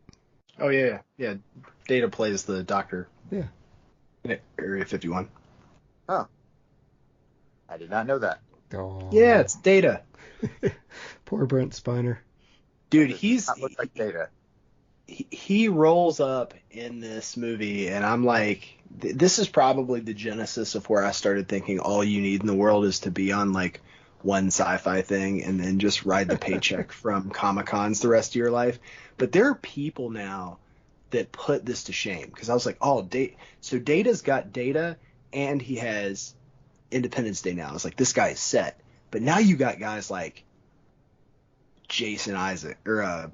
Oh yeah. Data plays the doctor. Yeah. In Area 51. Oh, I did not know that. Oh. Yeah, it's Data. Poor Brent Spiner. Dude, That looks like Data. He rolls up in this movie, and I'm like, this is probably the genesis of where I started thinking all you need in the world is to be on like one sci-fi thing and then just ride the paycheck from Comic-Cons the rest of your life. But there are people now that put this to shame, because I was like, so Data's got Data and he has Independence Day now. I was like, this guy is set. But now you got guys like Jason Isaac or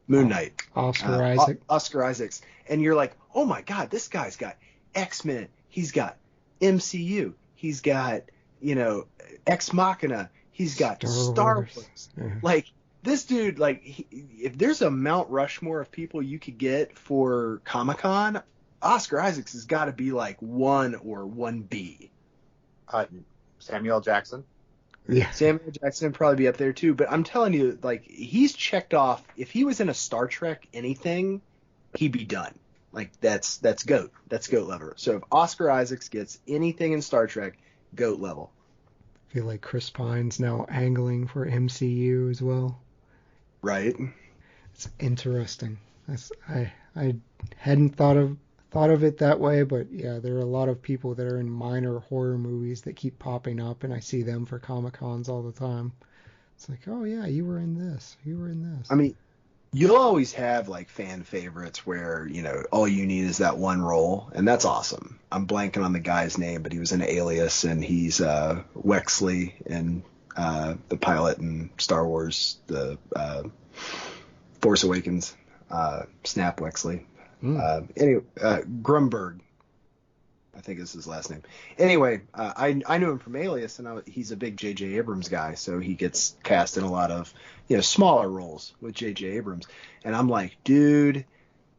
Moon Knight, Oscar Isaacs, and you're like, oh my God, this guy's got X-Men, he's got MCU, he's got Ex Machina, he's got Star Wars. Yeah. Like, this dude, like, if there's a Mount Rushmore of people you could get for Comic-Con, Oscar Isaacs has got to be like 1 or 1B. Samuel Jackson. Yeah. Samuel Jackson would probably be up there too, but I'm telling you, like, he's checked off. If he was in a Star Trek anything, he'd be done. Like, that's GOAT. That's GOAT level. So if Oscar Isaacs gets anything in Star Trek, GOAT level. I feel like Chris Pine's now angling for MCU as well. Right. It's interesting. I hadn't thought of it that way, but yeah, there are a lot of people that are in minor horror movies that keep popping up, and I see them for Comic-Cons all the time. It's like, oh yeah, you were in this. I mean, you'll always have like fan favorites where, all you need is that one role, and that's awesome. I'm blanking on the guy's name, but he was in Alias, and he's Wexley in the pilot in Star Wars, the Force Awakens, Snap Wexley. Anyway, Grumberg, I think is his last name. Anyway, I knew him from Alias, and he's a big J.J. Abrams guy, so he gets cast in a lot of smaller roles with J.J. Abrams. And I'm like, dude,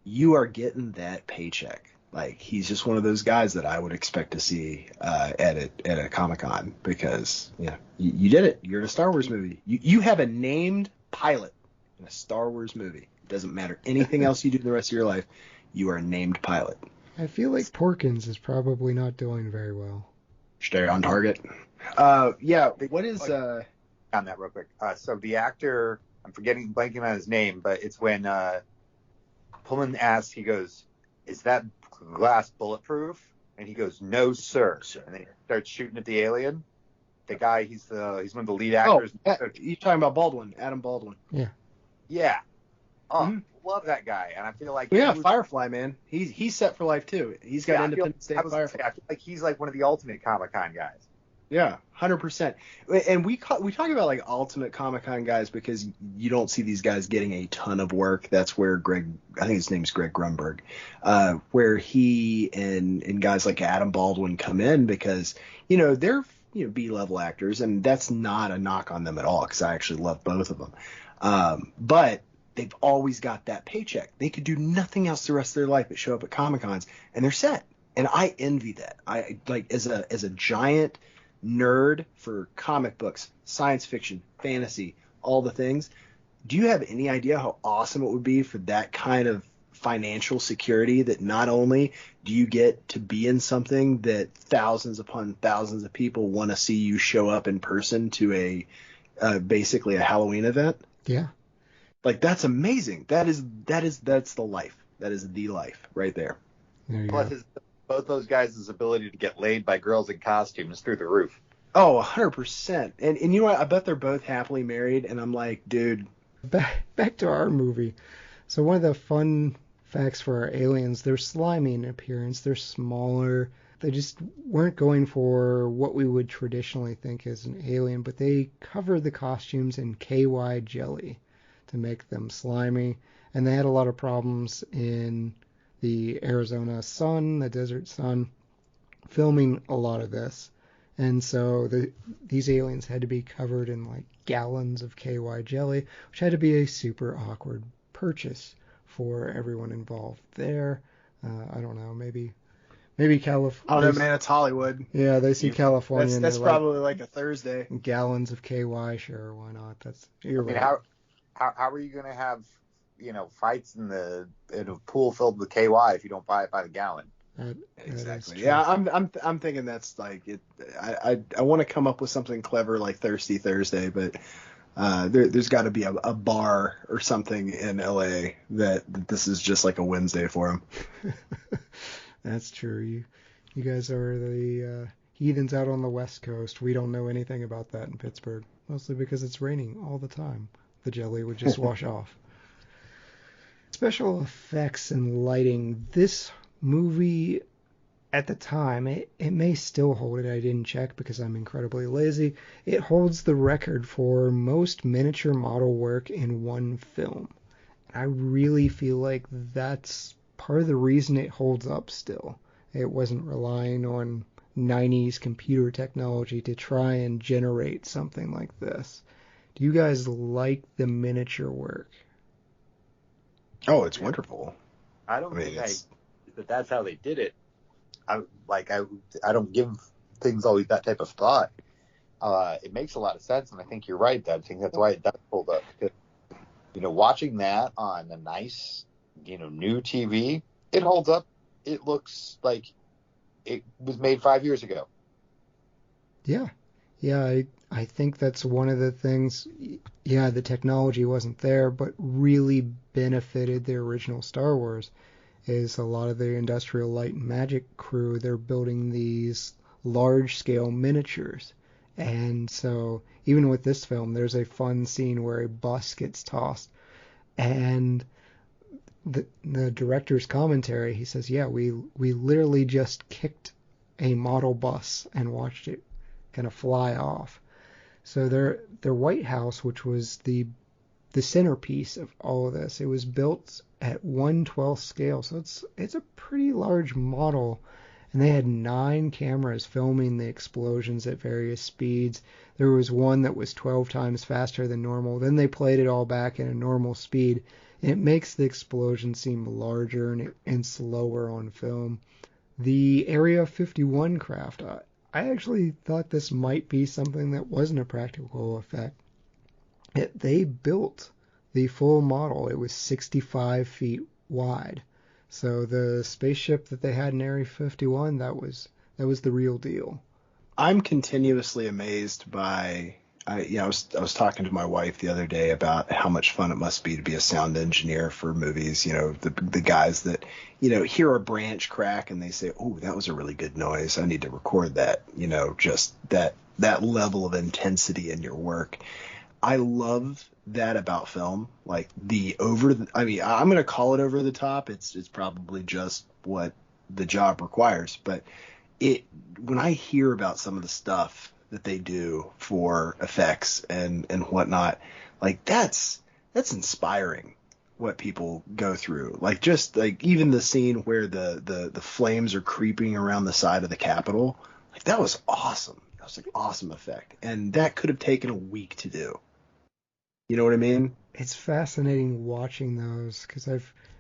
you are getting that paycheck. Like, he's just one of those guys that I would expect to see at a Comic-Con, because you did it. You're in a Star Wars movie. You have a named pilot in a Star Wars movie. It doesn't matter anything else you do the rest of your life. You are a named pilot. feel like Porkins is probably not doing very well. Stay on target. Yeah. What is on that real quick? So the actor, I'm blanking on his name, but it's when Pullman asks, he goes, "Is that glass bulletproof?" And he goes, "No, sir." And then he starts shooting at the alien. The guy, he's one of the lead actors. You're talking about Baldwin, Adam Baldwin. Yeah. Yeah. Oh, love that guy. And I feel like Firefly, man. He's set for life too. He's got Independence Day Firefly. I feel like he's like one of the ultimate Comic-Con guys. Yeah, 100%. And we talk about like ultimate Comic-Con guys because you don't see these guys getting a ton of work. That's where I think his name's Greg Grunberg, where he and guys like Adam Baldwin come in because, they're, B-level actors, and that's not a knock on them at all because I actually love both of them. But they've always got that paycheck. They could do nothing else the rest of their life but show up at Comic-Cons, and they're set. And I envy that. I like as a giant nerd for comic books, science fiction, fantasy, all the things. Do you have any idea how awesome it would be for that kind of financial security that not only do you get to be in something that thousands upon thousands of people want to see you show up in person to basically a Halloween event? Yeah. Like, that's amazing. That's the life. That is the life right there. Plus, both those guys' ability to get laid by girls in costumes through the roof. Oh, 100%. And you know what? I bet they're both happily married. And I'm like, dude. Back to our movie. So one of the fun facts for our aliens, they're slimy in appearance. They're smaller. They just weren't going for what we would traditionally think as an alien, but they covered the costumes in KY jelly to make them slimy. And they had a lot of problems in the Arizona sun, the desert sun, filming a lot of this. And so these aliens had to be covered in like gallons of KY jelly, which had to be a super awkward purchase for everyone involved there. I don't know, maybe California. I don't know, man. It's Hollywood. Yeah, they see California. That's probably like a Thursday. Gallons of KY, sure, why not? Right. How are you going to have fights in a pool filled with KY if you don't buy it by the gallon? Exactly. Yeah, I'm thinking that's like it. I want to come up with something clever like Thirsty Thursday, but there's got to be a bar or something in LA that this is just like a Wednesday for them. That's true. You guys are the heathens out on the West Coast. We don't know anything about that in Pittsburgh, mostly because it's raining all the time. The jelly would just wash off. Special effects and lighting. This movie, at the time, it may still hold it. I didn't check because I'm incredibly lazy. It holds the record for most miniature model work in one film. I really feel like that's part of the reason it holds up still. It wasn't relying on 90s computer technology to try and generate something like this. Do you guys like the miniature work? Oh, it's wonderful. I don't think that's how they did it. I don't give things always that type of thought. It makes a lot of sense, and I think you're right. I think that's why it does hold up. Because, watching that on a nice, new TV, it holds up. It looks like it was made 5 years ago. Yeah. I think that's one of the things. Yeah, the technology wasn't there, but really benefited the original Star Wars. Is a lot of the Industrial Light and Magic crew, they're building these large-scale miniatures. And so even with this film, there's a fun scene where a bus gets tossed. And the director's commentary, he says, yeah, we literally just kicked a model bus and watched it kind of fly off. So their White House, which was the centerpiece of all of this, it was built at 1/12 scale, so it's a pretty large model, and they had 9 cameras filming the explosions at various speeds. There was one that was 12 times faster than normal. Then they played it all back at a normal speed, and it makes the explosion seem larger and slower on film. The Area 51 craft, I actually thought this might be something that wasn't a practical effect. They built the full model. It was 65 feet wide. So the spaceship that they had in Area 51, that was the real deal. I'm continuously amazed by. I was talking to my wife the other day about how much fun it must be to be a sound engineer for movies. The guys that hear a branch crack and they say, "Oh, that was a really good noise. I need to record that." Just that level of intensity in your work. I love that about film. Like I'm going to call it over the top. It's probably just what the job requires, but when I hear about some of the stuff that they do for effects and whatnot, like that's inspiring what people go through. Like just like even the scene where the flames are creeping around the side of the Capitol, like that was awesome. That was like awesome effect. And that could have taken a week to do. You know what I mean? It's fascinating watching those because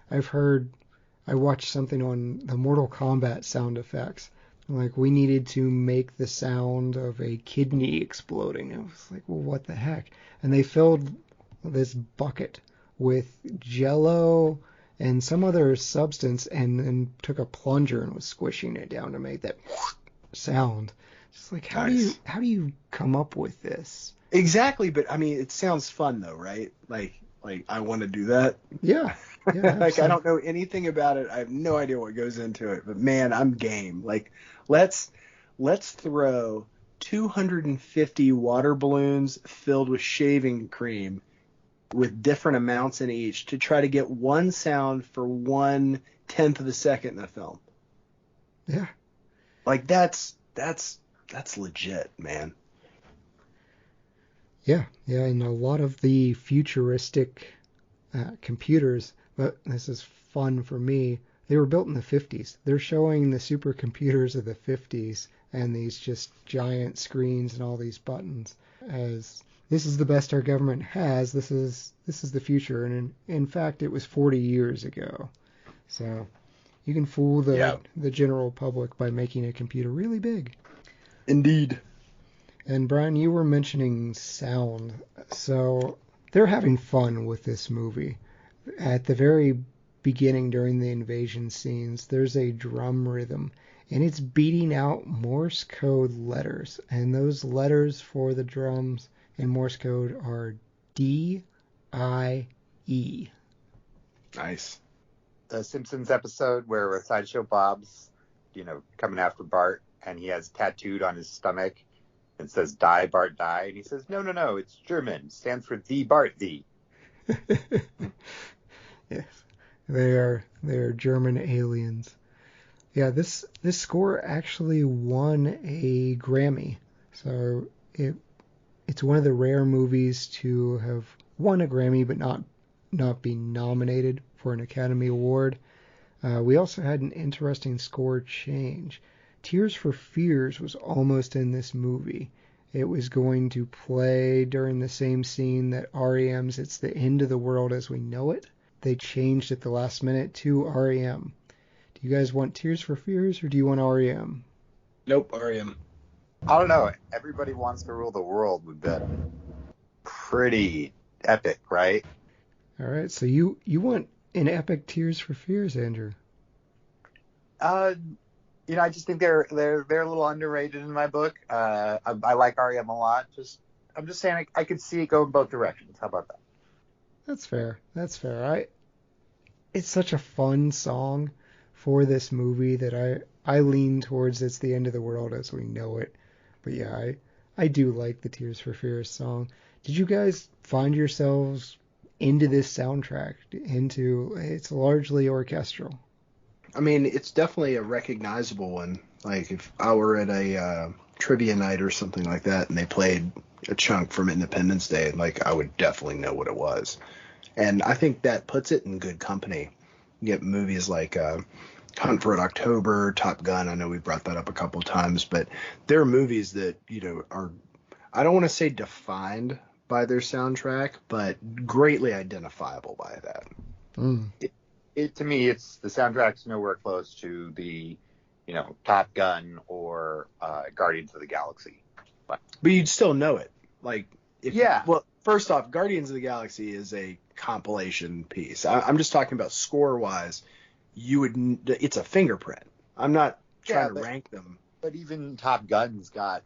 I watched something on the Mortal Kombat sound effects. Like, we needed to make the sound of a kidney exploding. I was like, well, what the heck? And they filled this bucket with Jello and some other substance and took a plunger and was squishing it down to make that sound. Just like, how do you come up with this? Exactly, but I mean, it sounds fun though, right? Like I want to do that. Yeah. Like I don't know anything about it. I have no idea what goes into it, but man, I'm game. Like let's throw 250 water balloons filled with shaving cream with different amounts in each to try to get one sound for 1/10 of a second in the film. Yeah. Like that's legit, man. Yeah, and a lot of the futuristic computers, but this is fun for me, they were built in the 50s. They're showing the supercomputers of the 50s and these just giant screens and all these buttons as this is the best our government has. This is the future, and in fact, it was 40 years ago. So you can fool the general public by making a computer really big. Indeed. And Bryan, you were mentioning sound. So they're having fun with this movie. At the very beginning, during the invasion scenes, there's a drum rhythm, and it's beating out Morse code letters. And those letters for the drums in Morse code are D-I-E. Nice. The Simpsons episode where Sideshow Bob's, coming after Bart, and he has tattooed on his stomach. It says "Die, Bart, die," and he says, "No, it's German. It stands for thee, Bart, thee." Yes, they are German aliens. Yeah, this score actually won a Grammy, so it's one of the rare movies to have won a Grammy but not be nominated for an Academy Award. We also had an interesting score change. Tears for Fears was almost in this movie. It was going to play during the same scene that REM's It's the End of the World as We Know It. They changed at the last minute to REM. Do you guys want Tears for Fears or do you want REM? Nope, REM. I don't know. Everybody Wants to Rule the World would be pretty epic, right? All right, so you want an epic Tears for Fears, Andrew? I just think they're a little underrated in my book. I like REM a lot. I'm just saying I could see it going both directions. How about that? That's fair. It's such a fun song for this movie that I lean towards It's the End of the World as We Know It. But yeah, I do like the Tears for Fears song. Did you guys find yourselves into this soundtrack? It's largely orchestral. I mean, it's definitely a recognizable one. Like if I were at a trivia night or something like that and they played a chunk from Independence Day, like I would definitely know what it was. And I think that puts it in good company. You get movies like Hunt for Red October, Top Gun. I know we brought that up a couple of times, but there are movies that, are, I don't want to say defined by their soundtrack, but greatly identifiable by that. Mm. To me, it's the soundtrack's nowhere close to the, Top Gun or Guardians of the Galaxy. But you'd still know it. Like, yeah. Well, first off, Guardians of the Galaxy is a compilation piece. I'm just talking about score-wise. It's a fingerprint. I'm not trying to rank them. But even Top Gun's got,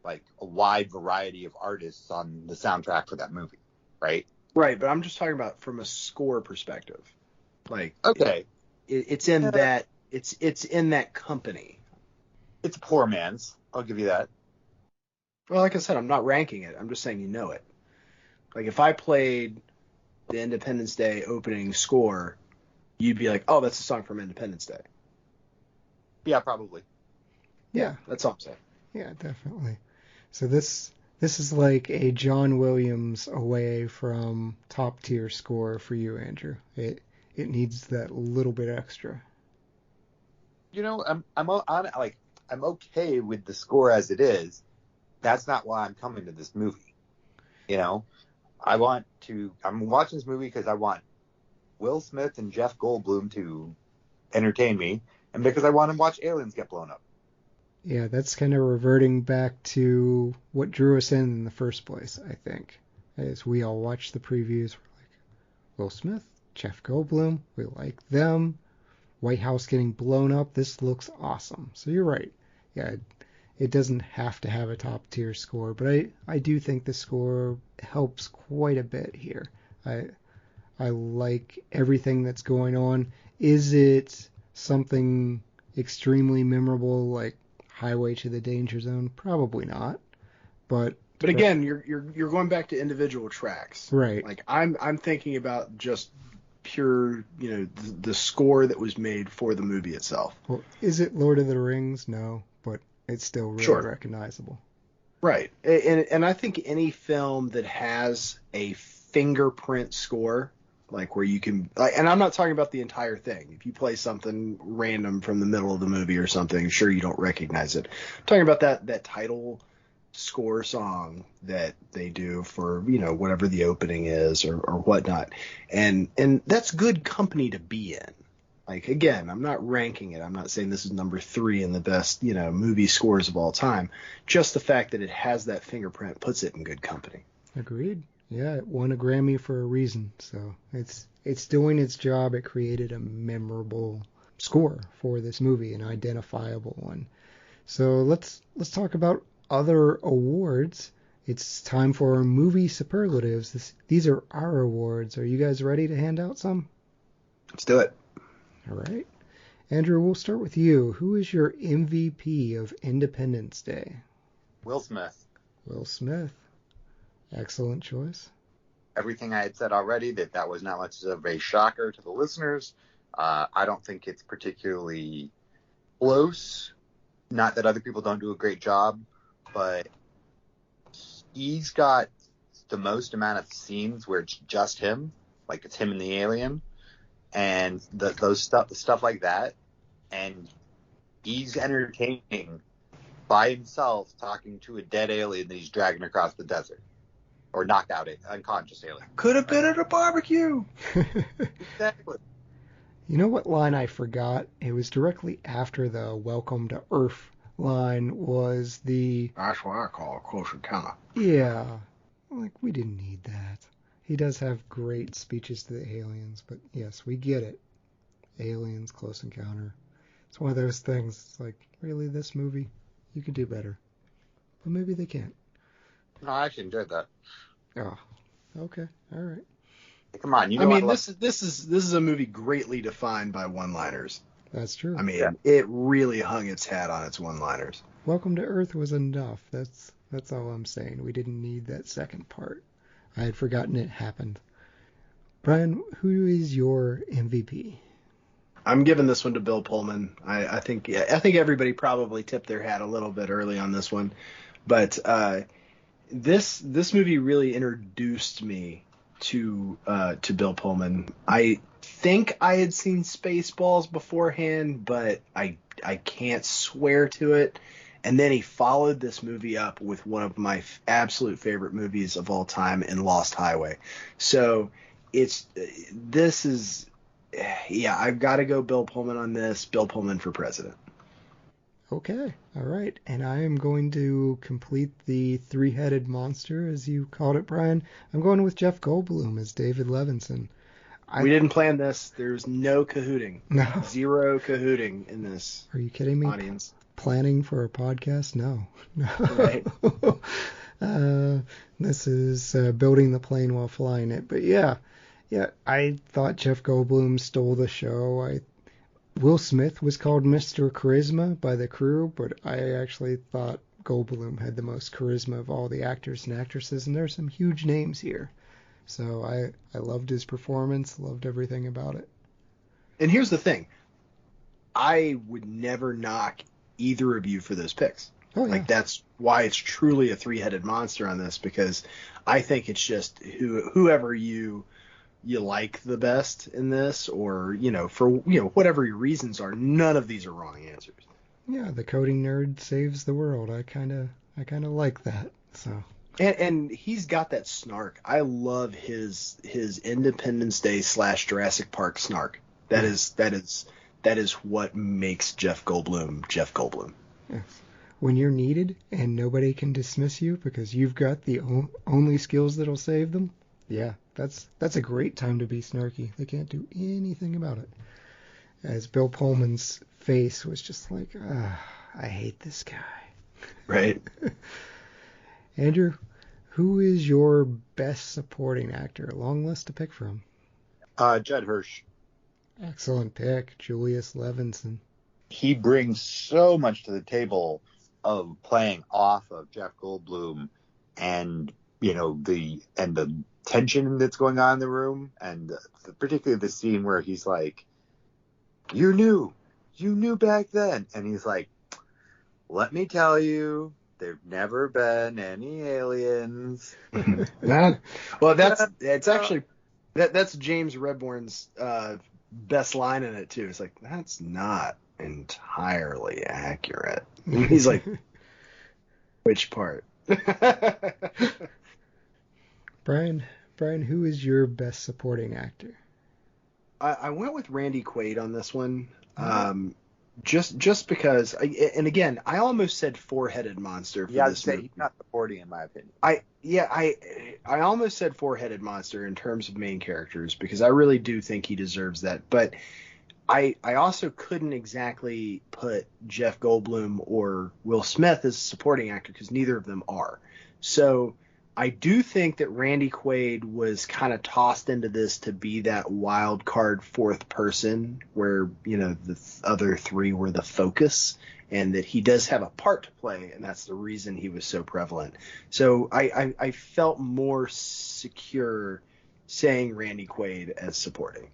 like a wide variety of artists on the soundtrack for that movie, right? Right, but I'm just talking about from a score perspective. Like, okay, it's in that it's in that company. It's a poor man's. I'll give you that. Well, like I said, I'm not ranking it. I'm just saying you know it. Like if I played the Independence Day opening score, you'd be like, "Oh, that's a song from Independence Day." Yeah, probably. Yeah, that's all I'm saying. Yeah, definitely. So this is like a John Williams away from top tier score for you, Andrew. It needs that little bit extra. I'm okay with the score as it is. That's not why I'm coming to this movie. I'm watching this movie because I want Will Smith and Jeff Goldblum to entertain me, and because I want to watch aliens get blown up. Yeah, that's kind of reverting back to what drew us in the first place, I think. As we all watched the previews, we're like, Will Smith, Jeff Goldblum, we like them. White House getting blown up, this looks awesome. So you're right. Yeah, it doesn't have to have a top tier score, but I do think the score helps quite a bit here. I like everything that's going on. Is it something extremely memorable like Highway to the Danger Zone? Probably not. But again, you're going back to individual tracks. Right. Like I'm thinking about just pure, the score that was made for the movie itself. Well, is it Lord of the Rings? No, but it's still really recognizable. Right. And I think any film that has a fingerprint score, like where you can, and I'm not talking about the entire thing. If you play something random from the middle of the movie or something, sure, you don't recognize it. I'm talking about that title score song that they do for, whatever the opening is or whatnot. And that's good company to be in. Like, again, I'm not ranking it. I'm not saying this is number 3 in the best, movie scores of all time. Just the fact that it has that fingerprint puts it in good company. Agreed. Yeah, it won a Grammy for a reason. So it's doing its job. It created a memorable score for this movie, an identifiable one. So let's talk about other awards. It's time for our movie superlatives. These are our awards. Are you guys ready to hand out some? Let's do it. All right. Andrew, we'll start with you. Who is your MVP of Independence Day? Will Smith. Will Smith. Excellent choice. Everything I had said already, that was not much of a shocker to the listeners. I don't think it's particularly close. Not that other people don't do a great job, but he's got the most amount of scenes where it's just him, like it's him and the alien, and those stuff like that. And he's entertaining by himself, talking to a dead alien that he's dragging across the desert, or knocked out an unconscious alien. Could have been at a barbecue. Exactly. You know what line I forgot? It was directly after the Welcome to Earth line was the... That's what I call a close encounter. Yeah. Like, we didn't need that. He does have great speeches to the aliens, but yes, we get it. Aliens, close encounter. It's one of those things. It's like, really, this movie? You could do better. But maybe they can't. No, I actually enjoyed that. Oh, okay. All right. Hey, come on, this is a movie greatly defined by one-liners. That's true. I mean, It really hung its hat on its one-liners. Welcome to Earth was enough. That's all I'm saying. We didn't need that second part. I had forgotten it happened. Bryan, who is your MVP? I'm giving this one to Bill Pullman. I think everybody probably tipped their hat a little bit early on this one, but this movie really introduced me to Bill Pullman. I think I had seen Spaceballs beforehand, but I can't swear to it. And then he followed this movie up with one of my absolute favorite movies of all time in Lost Highway. So I've got to go Bill Pullman on this. Bill Pullman for president. Okay, all right. And I am going to complete the three-headed monster, as you called it, Bryan. I'm going with Jeff Goldblum as David Levinson. We didn't plan this. There's no cahooting. No. Zero cahooting in this. Are you kidding me? Audience. planning for a podcast? No. Right. This is building the plane while flying it. But yeah, I thought Jeff Goldblum stole the show. Will Smith was called Mr. Charisma by the crew, but I actually thought Goldblum had the most charisma of all the actors and actresses, and there's some huge names here. So I loved his performance, loved everything about it. And here's the thing. I would never knock either of you for those picks. Oh, yeah. Like, that's why it's truly a three-headed monster on this, because I think it's just whoever you like the best in this, or, for, whatever your reasons are, none of these are wrong answers. Yeah, the coding nerd saves the world. I kind of like that. So. And he's got that snark. I love his Independence Day / Jurassic Park snark. That is what makes Jeff Goldblum Jeff Goldblum. Yes. When you're needed and nobody can dismiss you because you've got the only skills that'll save them. Yeah, that's a great time to be snarky. They can't do anything about it. As Bill Pullman's face was just like, I hate this guy. Right. Andrew, who is your best supporting actor? A long list to pick from. Judd Hirsch. Excellent pick, Julius Levinson. He brings so much to the table of playing off of Jeff Goldblum, and the tension that's going on in the room, and particularly the scene where he's like, you knew back then, and he's like, let me tell you, there've never been any aliens. It's actually that's James Rebhorn's best line in it too. It's like, that's not entirely accurate. And he's like, which part? Bryan, who is your best supporting actor? I went with Randy Quaid on this one. Just because, and again, I almost said four-headed monster for this movie. He's not supporting, in my opinion. I almost said four-headed monster in terms of main characters, because I really do think he deserves that. But I also couldn't exactly put Jeff Goldblum or Will Smith as a supporting actor, because neither of them are. So I do think that Randy Quaid was kind of tossed into this to be that wild card fourth person where, the other three were the focus, and that he does have a part to play, and that's the reason he was so prevalent. So I felt more secure saying Randy Quaid as supporting.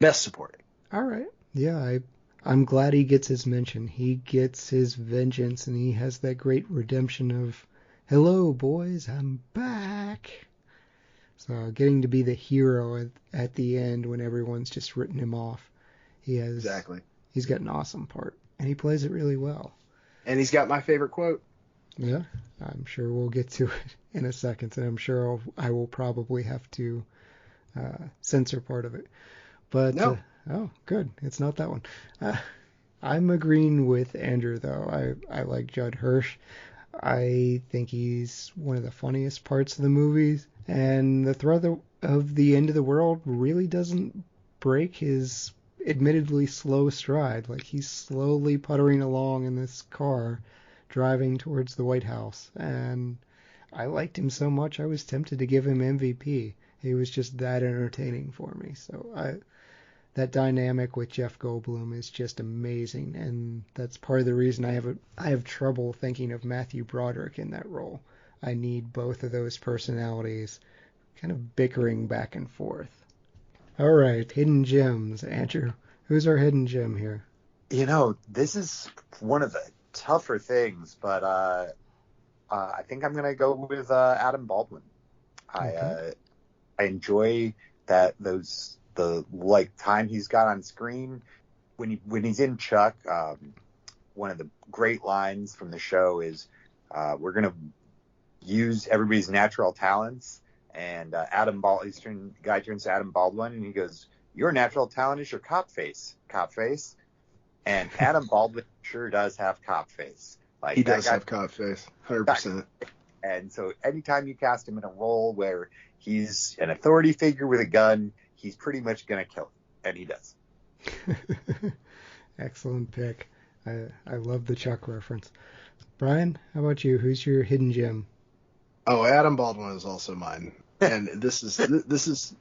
Best supporting. All right. Yeah, I'm glad he gets his mention. He gets his vengeance, and he has that great redemption of, hello, boys, I'm back. So getting to be the hero at the end when everyone's just written him off. Exactly. He's got an awesome part, and he plays it really well. And he's got my favorite quote. Yeah, I'm sure we'll get to it in a second, and I'm sure I will probably have to censor part of it. But no. Oh, good. It's not that one. I'm agreeing with Andrew, though. I like Judd Hirsch. I think he's one of the funniest parts of the movies, and the threat of the end of the world really doesn't break his admittedly slow stride. Like, he's slowly puttering along in this car, driving towards the White House, and I liked him so much I was tempted to give him MVP. He was just that entertaining for me. So that dynamic with Jeff Goldblum is just amazing, and that's part of the reason I have trouble thinking of Matthew Broderick in that role. I need both of those personalities kind of bickering back and forth. All right, hidden gems. Andrew, who's our hidden gem here? This is one of the tougher things, but I think I'm going to go with Adam Baldwin. Okay. I enjoy the time he's got on screen when he's in Chuck. One of the great lines from the show is, we're going to use everybody's natural talents, and guy turns to Adam Baldwin and he goes, your natural talent is your cop face. And Adam Baldwin sure does have cop face. Like, he does have cop face, 100%. And so anytime you cast him in a role where he's an authority figure with a gun, he's pretty much going to kill him, and he does. Excellent pick. I love the Chuck reference. Brian, how about you? Who's your hidden gem? Oh, Adam Baldwin is also mine. And this is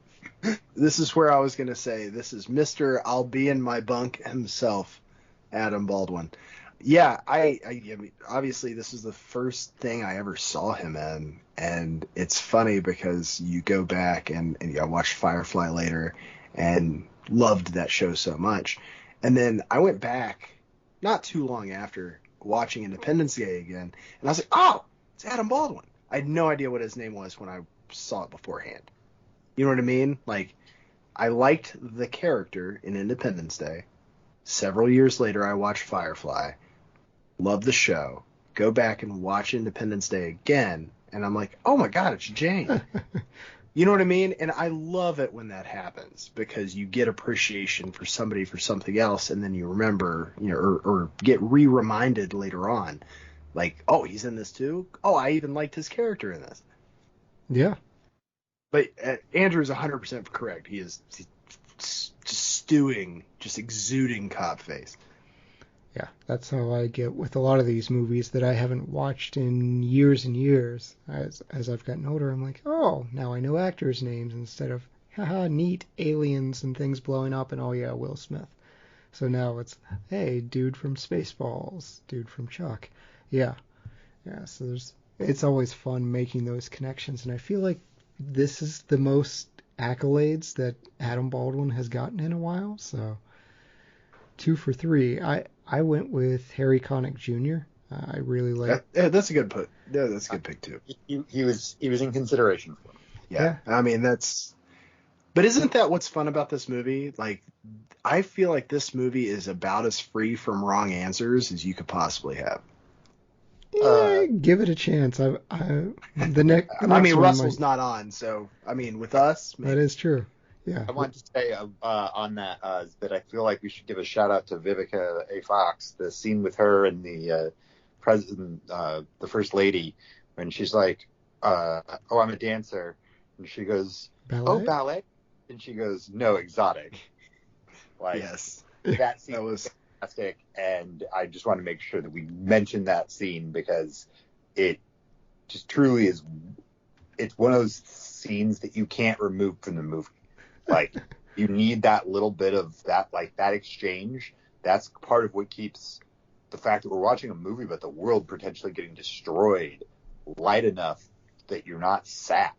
where I was going to say, this is Mr. I'll be in my bunk himself, Adam Baldwin. Yeah, I mean, obviously this is the first thing I ever saw him in, and it's funny because you go back and I watched Firefly later and loved that show so much. And then I went back not too long after watching Independence Day again, and I was like, oh, it's Adam Baldwin. I had no idea what his name was when I saw it beforehand. You know what I mean? Like, I liked the character in Independence Day. Several years later, I watched Firefly. Love the show. Go back and watch Independence Day again, and I'm like, oh my God, it's Jane. You know what I mean? And I love it when that happens because you get appreciation for somebody for something else, and then you remember, or get reminded later on, like, oh, he's in this too? Oh, I even liked his character in this. Yeah. But Andrew's 100% correct. He's just stewing, just exuding cop face. Yeah, that's how I get with a lot of these movies that I haven't watched in years and years. As I've gotten older, I'm like, oh, now I know actors' names instead of, haha, neat aliens and things blowing up, and oh yeah, Will Smith. So now it's, hey, dude from Spaceballs, dude from Chuck. Yeah. So it's always fun making those connections, and I feel like this is the most accolades that Adam Baldwin has gotten in a while, so 2 for 3. I went with Harry Connick Jr. I really like. Yeah, that's a good put. Yeah, that's a good pick too. He was in consideration for him. Yeah. I mean, that's. But isn't that what's fun about this movie? Like, I feel like this movie is about as free from wrong answers as you could possibly have. Yeah, give it a chance. The next I mean, one Russell's not on, so I mean, with us, maybe. That is true. Yeah. I want to say on that I feel like we should give a shout out to Vivica A. Fox. The scene with her and the president, the first lady, when she's like, "Oh, I'm a dancer," and she goes, Ballet? "Oh, ballet," and she goes, "No, exotic." Like, Yes, that scene that was fantastic, and I just want to make sure that we mention that scene because it just truly is. It's one of those scenes that you can't remove from the movie. Like, you need that little bit of that, like that exchange. That's part of what keeps the fact that we're watching a movie about the world potentially getting destroyed light enough that you're not sad.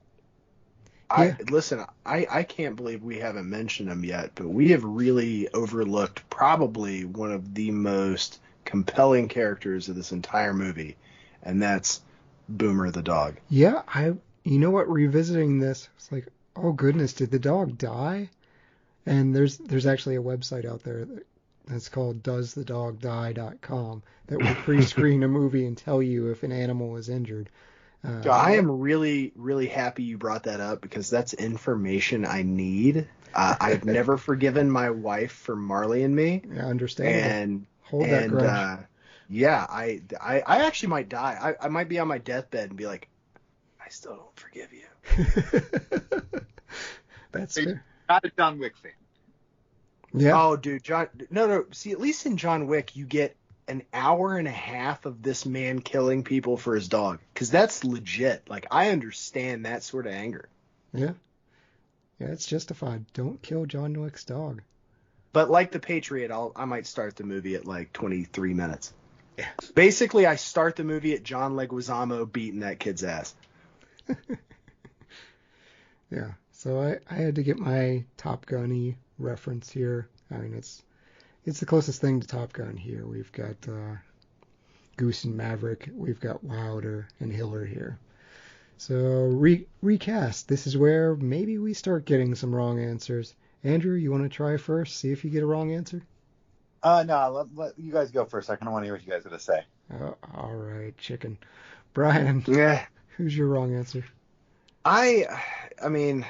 Listen, I can't believe we haven't mentioned him yet, but we have really overlooked probably one of the most compelling characters of this entire movie, and that's Boomer the dog. Yeah, you know what? Revisiting this, it's like, oh goodness, did the dog die? And there's actually a website out there that's called doesthedogdie.com that will pre-screen a movie and tell you if an animal is injured. I am really, really happy you brought that up because that's information I need. I've never forgiven my wife for Marley and Me. Yeah, understandable. And hold that grudge. Yeah, I actually might die. I might be on my deathbed and be like, I still don't forgive you. That's fair. Not a John Wick fan. Yeah. Oh, dude, No. See, at least in John Wick, you get an hour and a half of this man killing people for his dog, because that's legit. Like, I understand that sort of anger. Yeah, it's justified. Don't kill John Wick's dog. But like The Patriot, I might start the movie at like 23 minutes. Yeah. Basically, I start the movie at John Leguizamo beating that kid's ass. Yeah. So I had to get my Top Gun-y reference here. I mean, it's the closest thing to Top Gun here. We've got Goose and Maverick. We've got Wilder and Hiller here. So recast. This is where maybe we start getting some wrong answers. Andrew, you want to try first? See if you get a wrong answer? No, let you guys go first. I kind of want to hear what you guys are going to say. All right, chicken. Brian, yeah. Who's your wrong answer? I mean,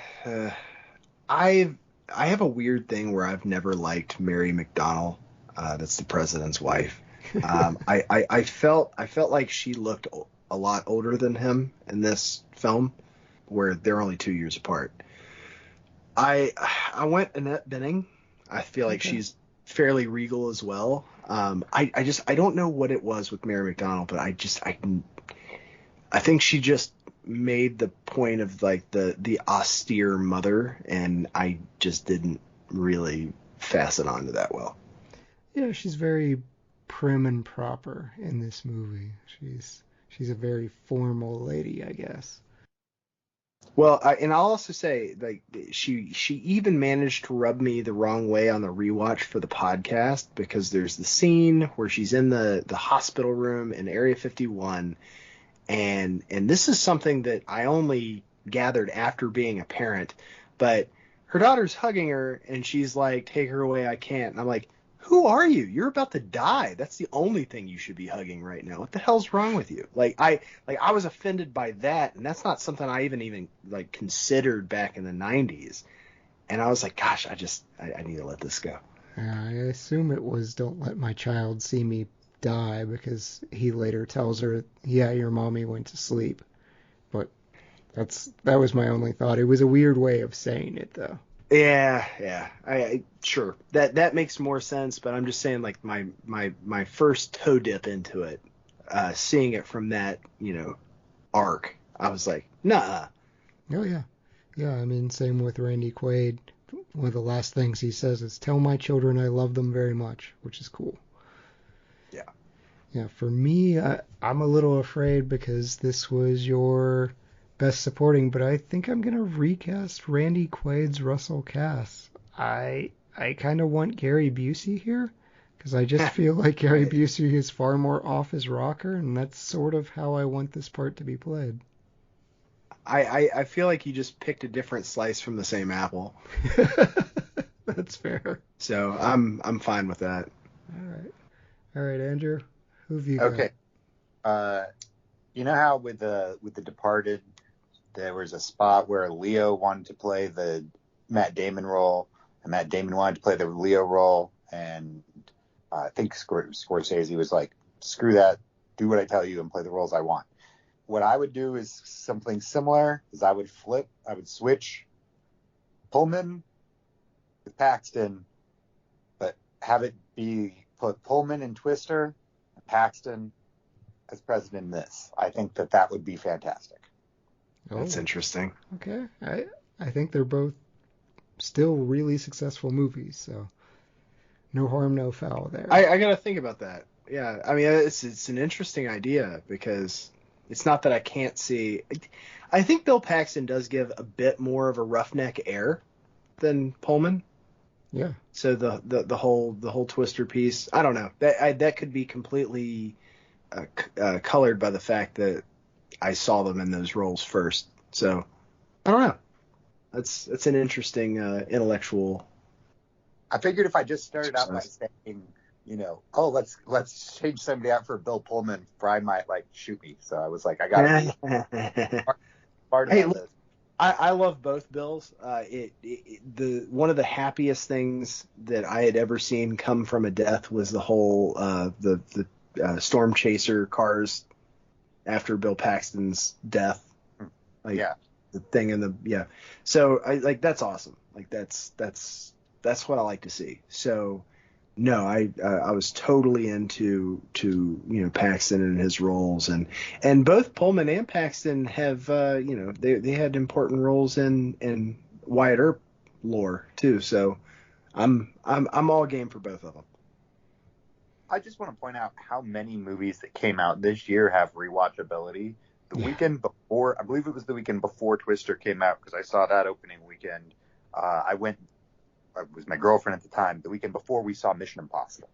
I have a weird thing where I've never liked Mary McDonnell. That's the president's wife. I felt like she looked a lot older than him in this film, where they're only 2 years apart. I went Annette Bening. I feel like she's fairly regal as well. I don't know what it was with Mary McDonnell, but I think she just made the point of like the austere mother, and I just didn't really fasten onto that well. Yeah, she's very prim and proper in this movie. She's a very formal lady, I guess. Well, and I'll also say, like, she even managed to rub me the wrong way on the rewatch for the podcast, because there's the scene where she's in the hospital room in Area 51, and this is something that I only gathered after being a parent, but her daughter's hugging her, and she's like, "Take her away, I can't." And I'm like, who are you? You're about to die. That's the only thing you should be hugging right now. What the hell's wrong with you? I was offended by that, and that's not something I even like considered back in the 90s. And I was like, gosh, I need to let this go. I assume it was "Don't let my child see me die," because he later tells her, "Yeah, your mommy went to sleep." But that was my only thought. It was a weird way of saying it, though. Yeah. I sure that makes more sense, but I'm just saying, like, my first toe dip into it, seeing it from that arc, I was like, nah. Oh yeah. I mean, same with Randy Quaid. One of the last things he says is, "Tell my children I love them very much," which is cool. Yeah. For me, I'm a little afraid because this was your Best Supporting, but I think I'm gonna recast Randy Quaid's Russell Cass. I kind of want Gary Busey here, because I just feel like Gary Busey is far more off his rocker, and that's sort of how I want this part to be played. I feel like you just picked a different slice from the same apple. That's fair. So I'm fine with that. All right, Andrew, who have you got? Okay. You know how with the Departed, there was a spot where Leo wanted to play the Matt Damon role, and Matt Damon wanted to play the Leo role, and I think Scorsese was like, "Screw that, do what I tell you and play the roles I want." What I would do is something similar, is I would switch Pullman with Paxton, but have it be put Pullman in Twister, and Paxton as president in this. I think that would be fantastic. That's interesting. Okay. I think they're both still really successful movies, so no harm, no foul there. I got to think about that. Yeah, I mean, it's an interesting idea, because it's not that I can't see. I think Bill Paxton does give a bit more of a roughneck air than Pullman. Yeah. So the whole Twister piece, I don't know. That could be completely colored by the fact that I saw them in those roles first. So I don't know. That's an interesting intellectual. I figured if I just started out by saying, let's change somebody out for Bill Pullman, Frye might shoot me. So I was like, I gotta be part of this. I love both Bills. One of the happiest things that I had ever seen come from a death was the whole the Storm Chaser cars after Bill Paxton's death. The thing in the So that's awesome. That's what I like to see. So no, I was totally into Paxton and his roles, and both Pullman and Paxton have they had important roles in Wyatt Earp lore too. So I'm all game for both of them. I just want to point out how many movies that came out this year have rewatchability. The weekend before, I believe it was the weekend before Twister came out, because I saw that opening weekend. I went. It was my girlfriend at the time. The weekend before, we saw Mission Impossible.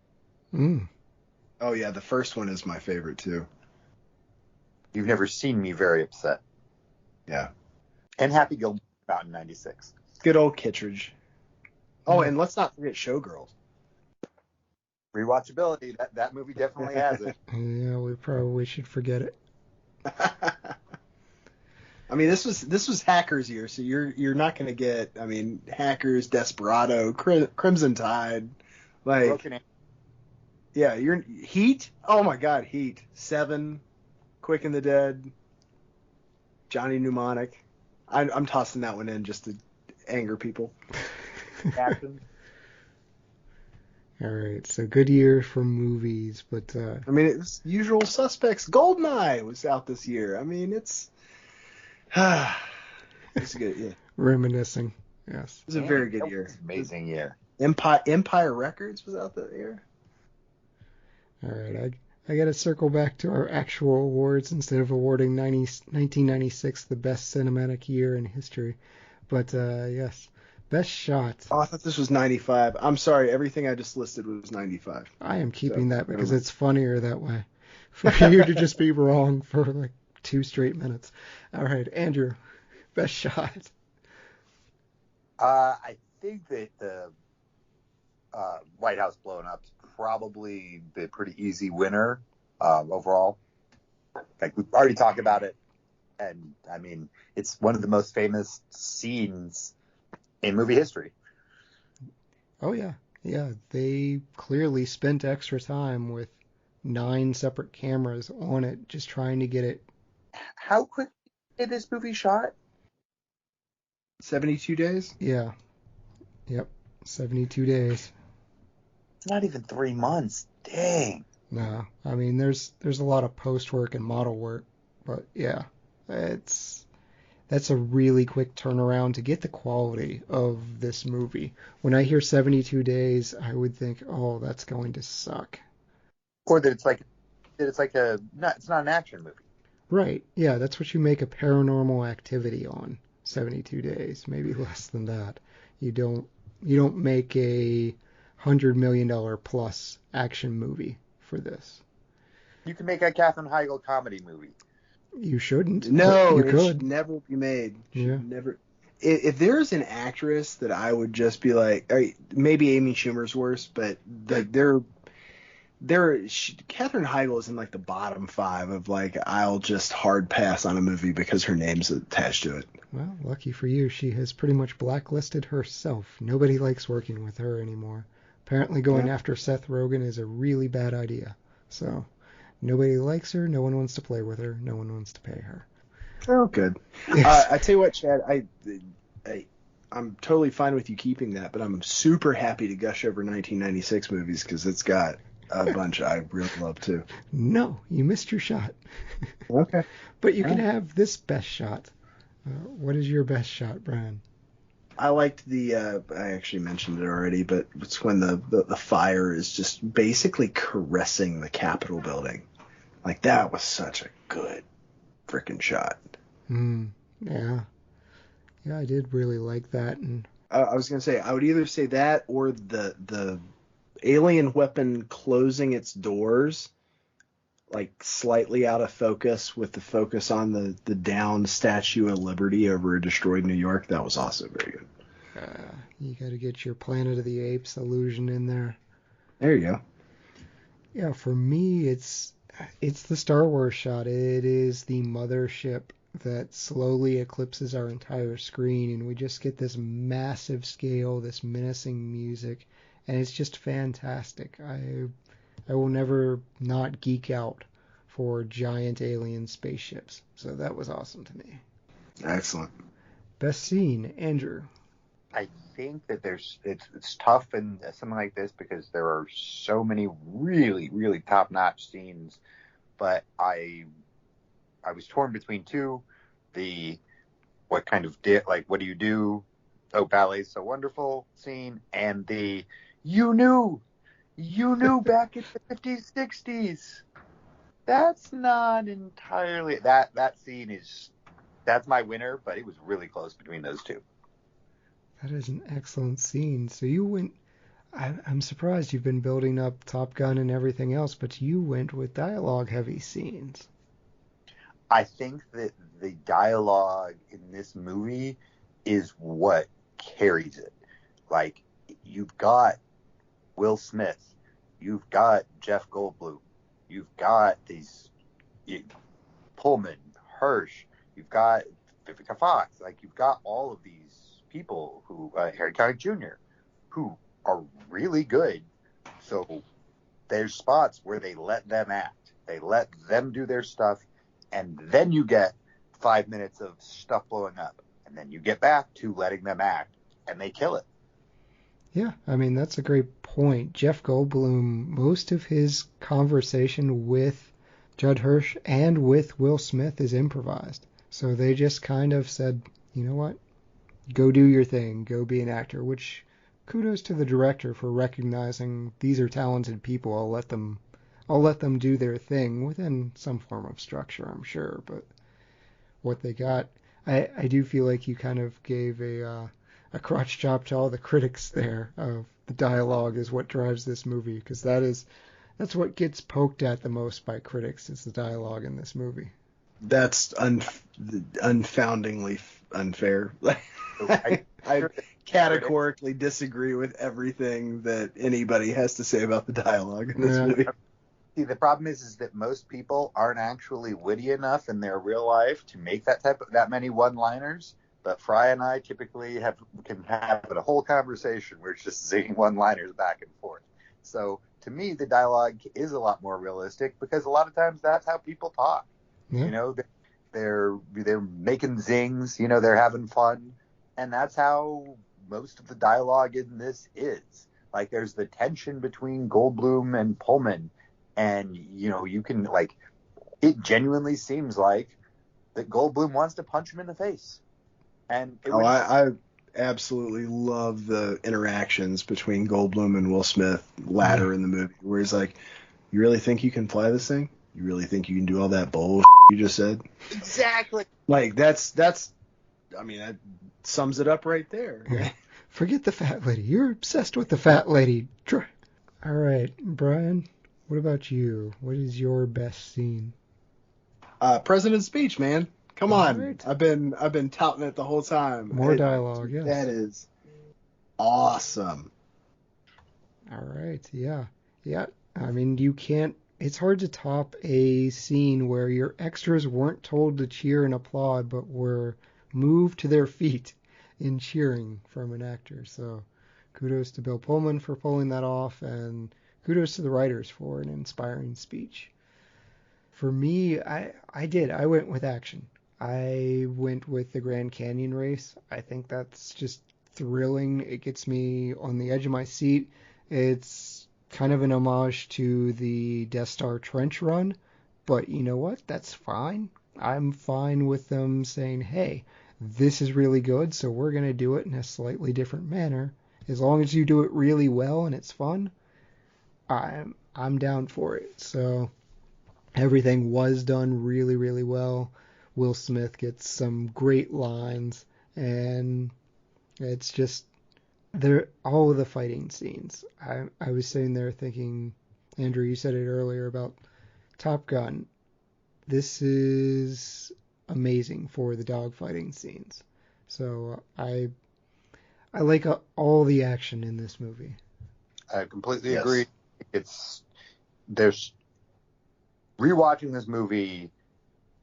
Oh yeah, the first one is my favorite too. You've never seen me very upset. Yeah. And Happy Gilmore about in '96. Good old Kittredge. Oh, and let's not forget Showgirls. Rewatchability. That movie definitely has it. Yeah, we probably should forget it. I mean, this was Hackers year, so you're not going to get. I mean, Hackers, Desperado, Crimson Tide, Broken. Yeah, you're Heat. Oh my God, Heat. Seven, Quick and the Dead, Johnny Mnemonic. I'm tossing that one in just to anger people. Action. All right, so good year for movies, but I mean, it's Usual Suspects. Goldeneye was out this year. I mean, it's it's good. Yeah, reminiscing. Yes. it was a very good year. Amazing year. Empire Records was out that year. All right, I got to circle back to our actual awards instead of awarding 1996 the best cinematic year in history. But yes, best shot. Oh, I thought this was 95. I'm sorry, everything I just listed was 95. I am keeping that because it's funnier that way. For you to just be wrong for like 2 straight minutes. All right, Andrew, best shot. I think that the White House blowing up is probably the pretty easy winner overall. Like, we've already talked about it, and I mean, it's one of the most famous scenes in movie history. Oh yeah, yeah. They clearly spent extra time with 9 separate cameras on it, just trying to get it. How quick did this movie shot? 72 days? Yeah. Yep. 72 days. It's not even 3 months. Dang. No, I mean there's a lot of post work and model work, but yeah, that's a really quick turnaround to get the quality of this movie. When I hear 72 days, I would think, oh, that's going to suck. Or that it's not an action movie. Right. Yeah, that's what you make a Paranormal Activity on. 72 days, maybe less than that. You don't make a $100 million plus action movie for this. You can make a Katherine Heigl comedy movie. You shouldn't. No, you it could. should never be made. Yeah. Never. If there's an actress that I would just be like, maybe Amy Schumer's worse, but like Katherine Heigl is in like the bottom 5 of like, I'll just hard pass on a movie because her name's attached to it. Well, lucky for you, she has pretty much blacklisted herself. Nobody likes working with her anymore. Apparently going after Seth Rogen is a really bad idea. So, nobody likes her, no one wants to play with her, no one wants to pay her. Oh, good. Yes. I tell you what, Chad, I'm totally fine with you keeping that, but I'm super happy to gush over 1996 movies because it's got a bunch I really love too. No, you missed your shot. Okay. But you can have this best shot. What is your best shot, Bryan? I liked I actually mentioned it already, but it's when the fire is just basically caressing the Capitol building. Like, that was such a good freaking shot. Yeah. Yeah, I did really like that. And I was going to say, I would either say that or the alien weapon closing its doors, like slightly out of focus with the focus on the downed Statue of Liberty over a destroyed New York. That was also very good. You got to get your Planet of the Apes illusion in there. There you go. Yeah, for me, it's the Star Wars shot. It is the mothership that slowly eclipses our entire screen, and we just get this massive scale, this menacing music, and it's just fantastic. I will never not geek out for giant alien spaceships. So that was awesome to me. Excellent. Best scene, Andrew. I think that it's tough in something like this because there are so many really, really top-notch scenes, but I was torn between 2. The what do you do? Oh, ballet's so wonderful scene, and the you knew back in the 50s, 60s. That's not entirely that scene that's my winner, but it was really close between those 2. That is an excellent scene. So you went. I'm surprised you've been building up Top Gun and everything else, but you went with dialogue-heavy scenes. I think that the dialogue in this movie is what carries it. Like, you've got Will Smith, you've got Jeff Goldblum, you've got Pullman, Hirsch, you've got Vivica Fox, like, you've got all of these people who Harry Connick Jr., who are really good. So there's spots where they let them act, they let them do their stuff, and then you get 5 minutes of stuff blowing up, and then you get back to letting them act, and they kill it. Yeah, I mean, that's a great point. Jeff Goldblum, most of his conversation with Judd Hirsch and with Will Smith is improvised. So they just kind of said, you know what? Go do your thing. Go be an actor, which kudos to the director for recognizing these are talented people. I'll let them do their thing within some form of structure, I'm sure, but what they got, I do feel like you kind of gave a crotch chop to all the critics there of the dialogue is what drives this movie, because that's what gets poked at the most by critics is the dialogue in this movie. That's unfoundingly unfair. I categorically disagree with everything that anybody has to say about the dialogue in this movie. See, the problem is that most people aren't actually witty enough in their real life to make that many one-liners. But Frye and I typically can have a whole conversation where it's just zinging one-liners back and forth. So to me, the dialogue is a lot more realistic because a lot of times that's how people talk. Yeah. You know, they're making zings. You know, they're having fun, and that's how most of the dialogue in this is. Like, there's the tension between Goldblum and Pullman. And, you know, you can, like, it genuinely seems like that Goldblum wants to punch him in the face. And I absolutely love the interactions between Goldblum and Will Smith later in the movie, where he's like, you really think you can fly this thing? You really think you can do all that bullshit you just said? Exactly. Like, that's I mean, that sums it up right there. Yeah. Forget the fat lady. You're obsessed with the fat lady. All right, Bryan. What about you? What is your best scene? President's speech, man. Come on. Right. I've been touting it the whole time. More dialogue, yes. That is awesome. All right, yeah. Yeah, I mean, it's hard to top a scene where your extras weren't told to cheer and applaud, but were moved to their feet in cheering from an actor. So kudos to Bill Pullman for pulling that off, and kudos to the writers for an inspiring speech. For me, I went with action. I went with the Grand Canyon race. I think that's just thrilling. It gets me on the edge of my seat. It's kind of an homage to the Death Star trench run, but you know what? That's fine. I'm fine with them saying, hey, this is really good, so we're going to do it in a slightly different manner. As long as you do it really well and it's fun, I'm down for it. So everything was done really, really well. Will Smith gets some great lines, and it's just all of the fighting scenes. I was sitting there thinking, Andrew, you said it earlier about Top Gun. This is amazing for the dogfighting scenes. So I like all the action in this movie. I completely agree. There's rewatching this movie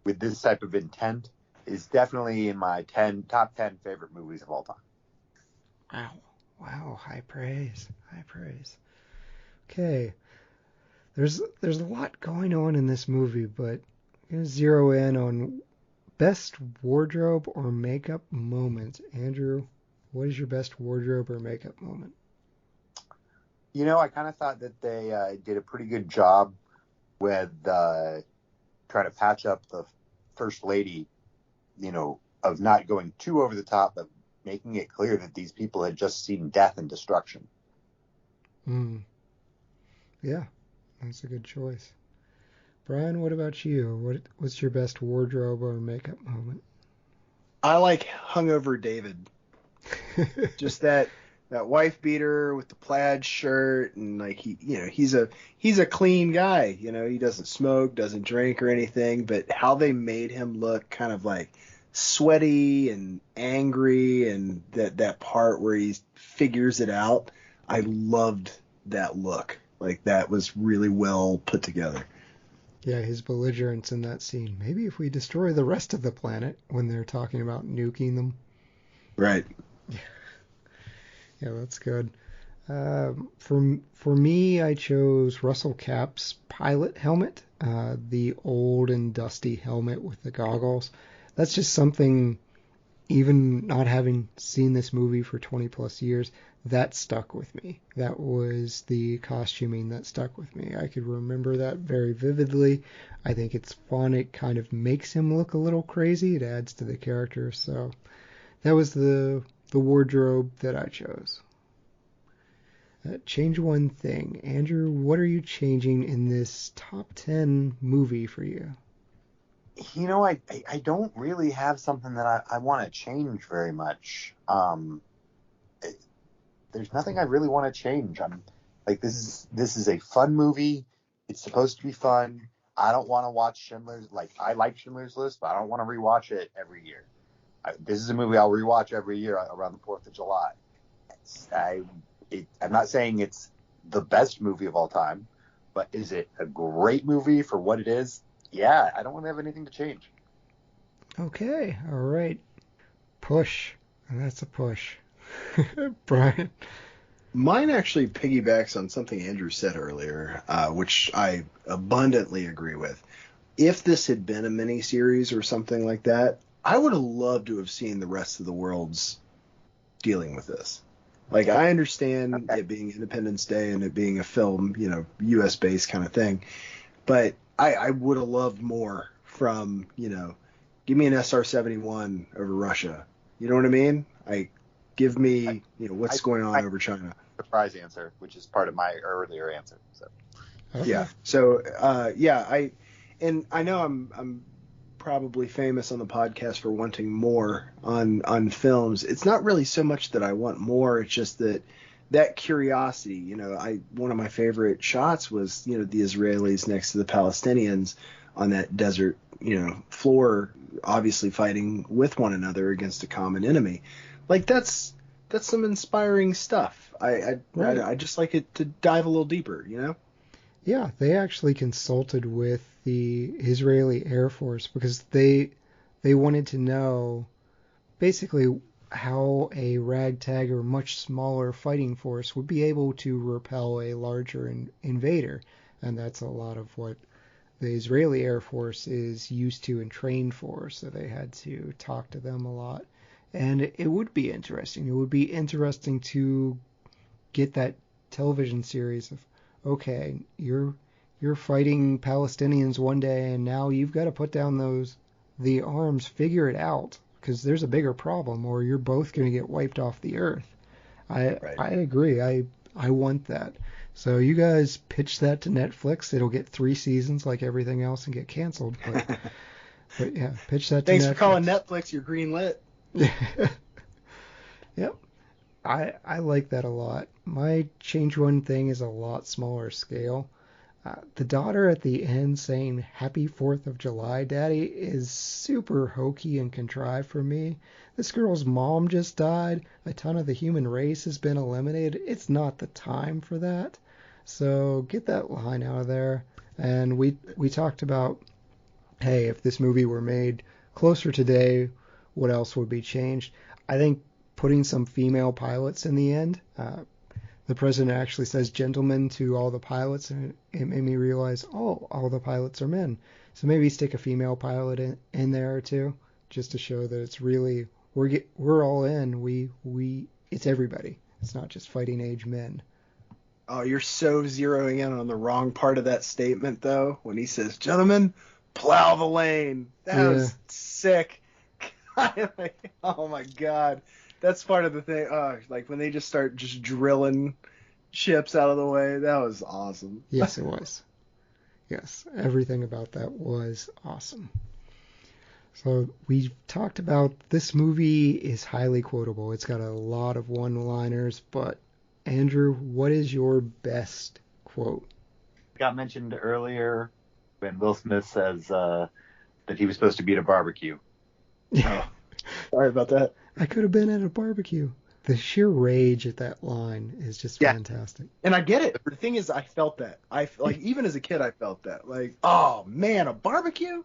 with this type of intent is definitely in my top 10 favorite movies of all time. Wow, high praise. Okay. There's a lot going on in this movie, but I'm going to zero in on best wardrobe or makeup moment. Andrew, what is your best wardrobe or makeup moment? You know, I kind of thought that they did a pretty good job with trying to patch up the First Lady, you know, of not going too over the top, but making it clear that these people had just seen death and destruction. Yeah, that's a good choice. Bryan, what about you? What's your best wardrobe or makeup moment? I like hungover David. Just that wife beater with the plaid shirt, and like he's a clean guy. You know, he doesn't smoke, doesn't drink or anything, but how they made him look kind of like sweaty and angry, and that part where he figures it out, I loved that look. Like, that was really well put together. Yeah, his belligerence in that scene. Maybe if we destroy the rest of the planet when they're talking about nuking them. Right. Yeah, that's good. For me, I chose Russell Capps' pilot helmet, the old and dusty helmet with the goggles. That's just something, even not having seen this movie for 20 plus years, that stuck with me. That was the costuming that stuck with me. I could remember that very vividly. I think it's fun. It kind of makes him look a little crazy. It adds to the character. So that was the wardrobe that I chose. Change one thing. Andrew, what are you changing in this top 10 movie for you? You know, I don't really have something that I want to change very much. There's nothing I really want to change. I'm like, this is a fun movie. It's supposed to be fun. I don't want to watch Schindler's. Like, I like Schindler's List, but I don't want to rewatch it every year. This is a movie I'll rewatch every year around the 4th of July. I'm not saying it's the best movie of all time, but is it a great movie for what it is? Yeah, I don't want to have anything to change. Okay, all right. Push. And that's a push. Bryan? Mine actually piggybacks on something Andrew said earlier, which I abundantly agree with. If this had been a miniseries or something like that, I would have loved to have seen the rest of the worlds dealing with this. Like, I understand it being Independence Day and it being a film, U.S.-based kind of thing, but I would have loved more from, give me an SR-71 over Russia. You know what I mean? Give me, what's going on over China. Surprise answer, which is part of my earlier answer. So. Okay. Yeah. So, I know I'm probably famous on the podcast for wanting more on films. It's not really so much that I want more. It's just that curiosity. One of my favorite shots was, the Israelis next to the Palestinians on that desert, floor, obviously fighting with one another against a common enemy. Like, that's some inspiring stuff. I just like it to dive a little deeper, Yeah, they actually consulted with the Israeli Air Force because they wanted to know basically how a ragtag or much smaller fighting force would be able to repel a larger invader. And that's a lot of what the Israeli Air Force is used to and trained for, so they had to talk to them a lot. And it would be interesting. It would be interesting to get that television series of, okay, you're fighting Palestinians one day, and now you've got to put down the arms, figure it out, because there's a bigger problem, or you're both going to get wiped off the earth. I agree. I want that. So you guys pitch that to Netflix. It'll get 3 seasons like everything else and get canceled. But yeah, pitch that to Netflix. Thanks for calling Netflix your green lit. Yep. I like that a lot. My change one thing is a lot smaller scale. The daughter at the end saying Happy 4th of July, Daddy, is super hokey and contrived for me. This girl's mom just died. A ton of the human race has been eliminated. It's not the time for that. So get that line out of there. And we talked about, hey, if this movie were made closer today, what else would be changed? I think putting some female pilots in the end. The president actually says gentlemen to all the pilots, and it made me realize, all the pilots are men. So maybe stick a female pilot in there or two, just to show that it's really we're all in. It's everybody. It's not just fighting age men. Oh, you're so zeroing in on the wrong part of that statement, though, when he says, gentlemen, plow the lane. That was sick. Oh, my God. That's part of the thing. Like when they just start just drilling ships out of the way. That was awesome. Yes, it was. Yes, everything about that was awesome. So we talked about this movie is highly quotable. It's got a lot of one-liners, but Andrew, what is your best quote? Got mentioned earlier when Will Smith says that he was supposed to be at a barbecue. Oh, sorry about that. I could have been at a barbecue. The sheer rage at that line is just fantastic. And I get it. The thing is, I felt that. Even as a kid, I felt that. Like, oh man, a barbecue?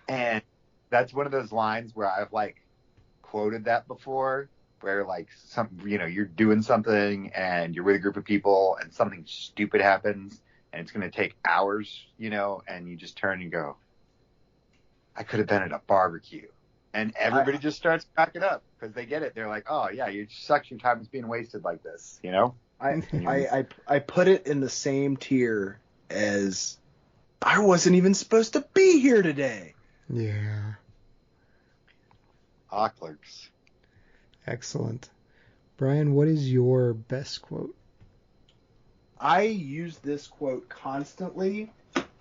And that's one of those lines where I've quoted that before, where you're doing something and you're with a group of people and something stupid happens and it's going to take hours, and you just turn and go, I could have been at a barbecue. And everybody just starts cracking up because they get it. They're like, oh, yeah, you sucks your time is being wasted like this, you know? I put it in the same tier as I wasn't even supposed to be here today. Yeah. Clerks. Excellent. Bryan, what is your best quote? I use this quote constantly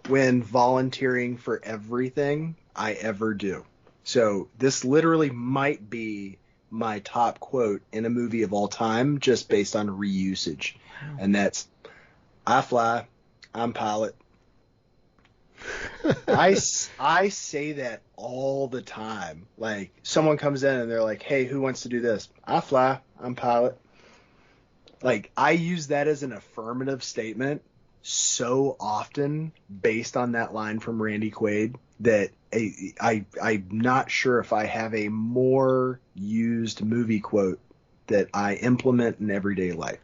when volunteering for everything I ever do. So this literally might be my top quote in a movie of all time just based on reusage. Wow. And that's, I fly, I'm pilot. I say that all the time. Like, someone comes in and they're like, hey, who wants to do this? I fly, I'm pilot. Like, I use that as an affirmative statement so often based on that line from Randy Quaid that I'm not sure if I have a more used movie quote that I implement in everyday life.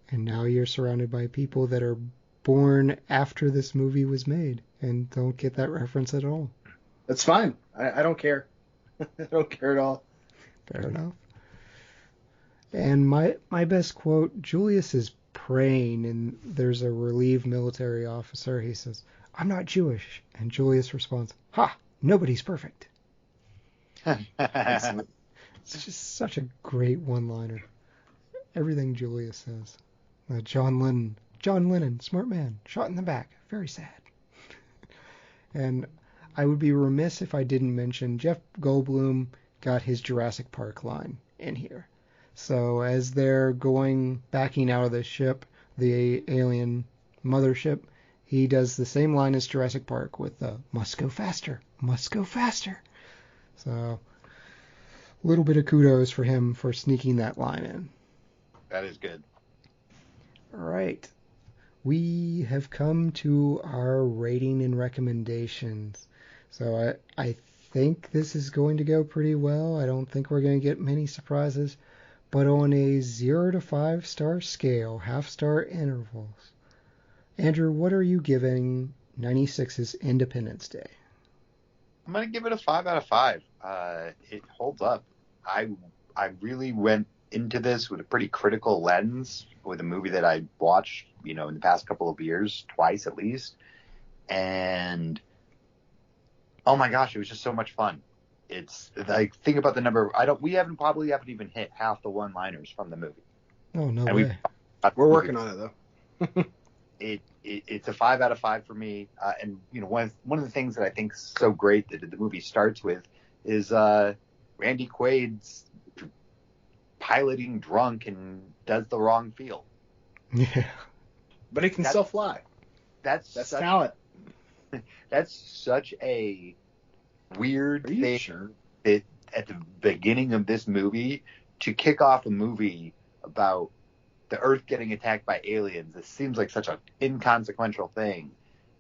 And now you're surrounded by people that are born after this movie was made and don't get that reference at all. That's fine. I don't care. I don't care at all. Fair enough. And my best quote, Julius is praying and there's a relieved military officer. He says, I'm not Jewish. And Julius responds, ha, nobody's perfect. It's just such a great one-liner. Everything Julius says. John Lennon, smart man, shot in the back, very sad. And I would be remiss if I didn't mention Jeff Goldblum got his Jurassic Park line in here. So as they're backing out of the ship, the alien mothership, he does the same line as Jurassic Park with must go faster, must go faster. So a little bit of kudos for him for sneaking that line in. That is good. All right. We have come to our rating and recommendations. So I think this is going to go pretty well. I don't think we're going to get many surprises. But on a 0 to 5 star scale, half-star intervals, Andrew, what are you giving 96's Independence Day? I'm going to give it a 5 out of 5. It holds up. I really went into this with a pretty critical lens with a movie that I watched, in the past couple of years, twice at least. And, oh my gosh, it was just so much fun. It's like, think about the number. We haven't even hit half the one-liners from the movie. Oh, no way. We're working on it, though. It's a 5 out of 5 for me. And one of the things that I think is so great that the movie starts with is Randy Quaid's piloting drunk and does the wrong field. Yeah, but he can still fly. That's talent. That's such a weird thing. Sure? That at the beginning of this movie, to kick off a movie about the Earth getting attacked by aliens, it seems like such an inconsequential thing,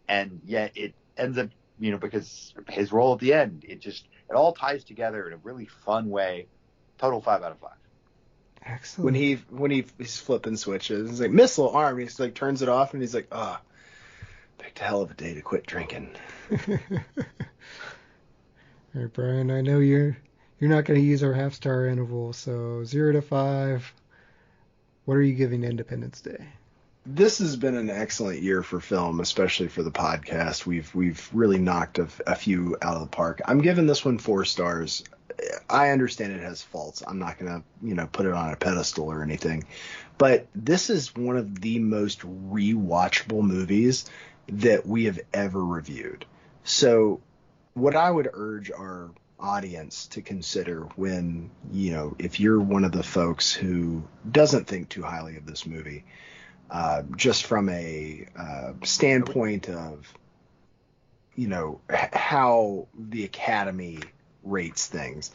and yet it ends up, because his role at the end, it all ties together in a really fun way. Total 5 out of 5. Excellent. When he's flipping switches, he's like, missile arm. He's like, turns it off, and he's like, picked a hell of a day to quit drinking. All right, Bryan, I know you're not going to use our half-star interval, so 0 to 5. What are you giving Independence Day? This has been an excellent year for film, especially for the podcast. We've really knocked a few out of the park. I'm giving this one 4 stars. I understand it has faults. I'm not going to, put it on a pedestal or anything. But this is one of the most rewatchable movies that we have ever reviewed. So what I would urge our audience to consider when, if you're one of the folks who doesn't think too highly of this movie, just from a standpoint of, how the Academy rates things.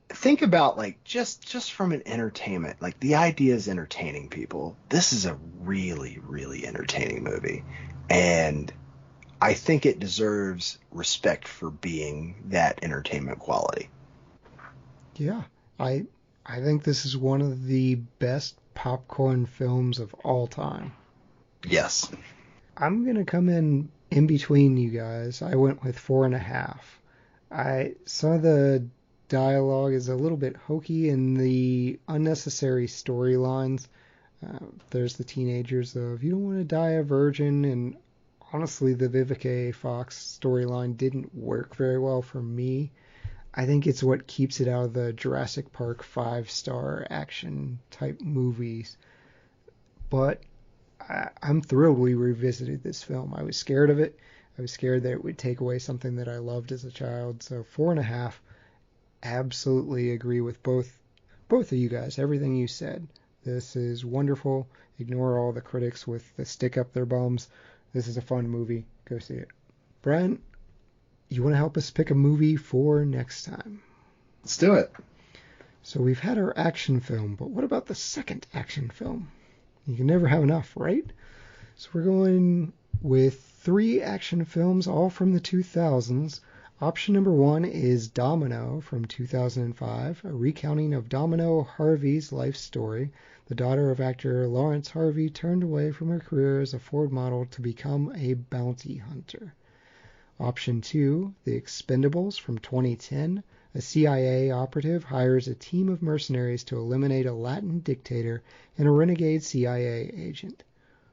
Think about just from an entertainment, the idea is entertaining people. This is a really, really entertaining movie. And I think it deserves respect for being that entertainment quality. Yeah, I think this is one of the best popcorn films of all time. Yes. I'm going to come in between you guys. I went with 4.5. Some of the dialogue is a little bit hokey, and the unnecessary storylines. There's the teenagers of you don't want to die a virgin, and honestly, the Vivica Fox storyline didn't work very well for me. I think it's what keeps it out of the Jurassic Park 5-star action type movies. But I'm thrilled we revisited this film. I was scared of it. I was scared that it would take away something that I loved as a child. So 4.5. Absolutely agree with both of you guys. Everything you said. This is wonderful. Ignore all the critics with the stick up their bums. This is a fun movie. Go see it. Brent, you want to help us pick a movie for next time? Let's do it. So we've had our action film, but what about the second action film? You can never have enough, right? So we're going with 3 action films, all from the 2000s. Option number 1 is Domino from 2005, a recounting of Domino Harvey's life story. The daughter of actor Lawrence Harvey turned away from her career as a Ford model to become a bounty hunter. Option 2, The Expendables from 2010. A CIA operative hires a team of mercenaries to eliminate a Latin dictator and a renegade CIA agent.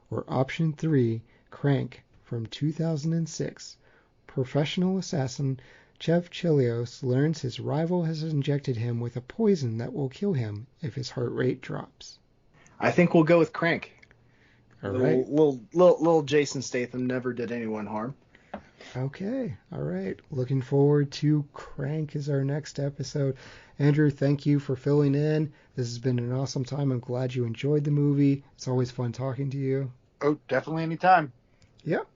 Or Option 3, Crank from 2006. Professional assassin Chev Chelios learns his rival has injected him with a poison that will kill him if his heart rate drops. I think we'll go with Crank. All right. Little Jason Statham never did anyone harm. Okay. All right. Looking forward to Crank as our next episode. Andrew, thank you for filling in. This has been an awesome time. I'm glad you enjoyed the movie. It's always fun talking to you. Oh, definitely anytime. Yep.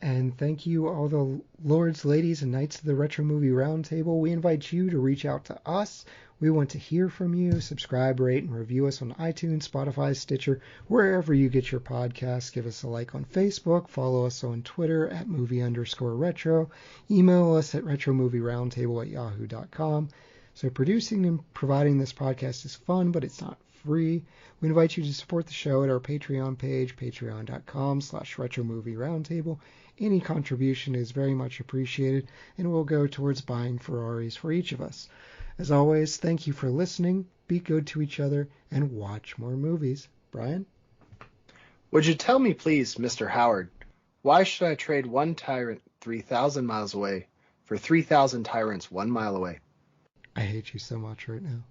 And thank you, all the lords, ladies, and knights of the Retro Movie Roundtable. We invite you to reach out to us. We want to hear from you. Subscribe, rate, and review us on iTunes, Spotify, Stitcher, wherever you get your podcasts. Give us a like on Facebook. Follow us on Twitter at movie_retro. Email us at retromovieroundtable@yahoo.com. So producing and providing this podcast is fun, but it's not free. We invite you to support the show at our Patreon page, patreon.com/retromovieroundtable. Any contribution is very much appreciated and will go towards buying Ferraris for each of us. As always, thank you for listening. Be good to each other and watch more movies. Bryan? Would you tell me, please, Mr. Howard, why should I trade one tyrant 3,000 miles away for 3,000 tyrants 1 mile away? I hate you so much right now.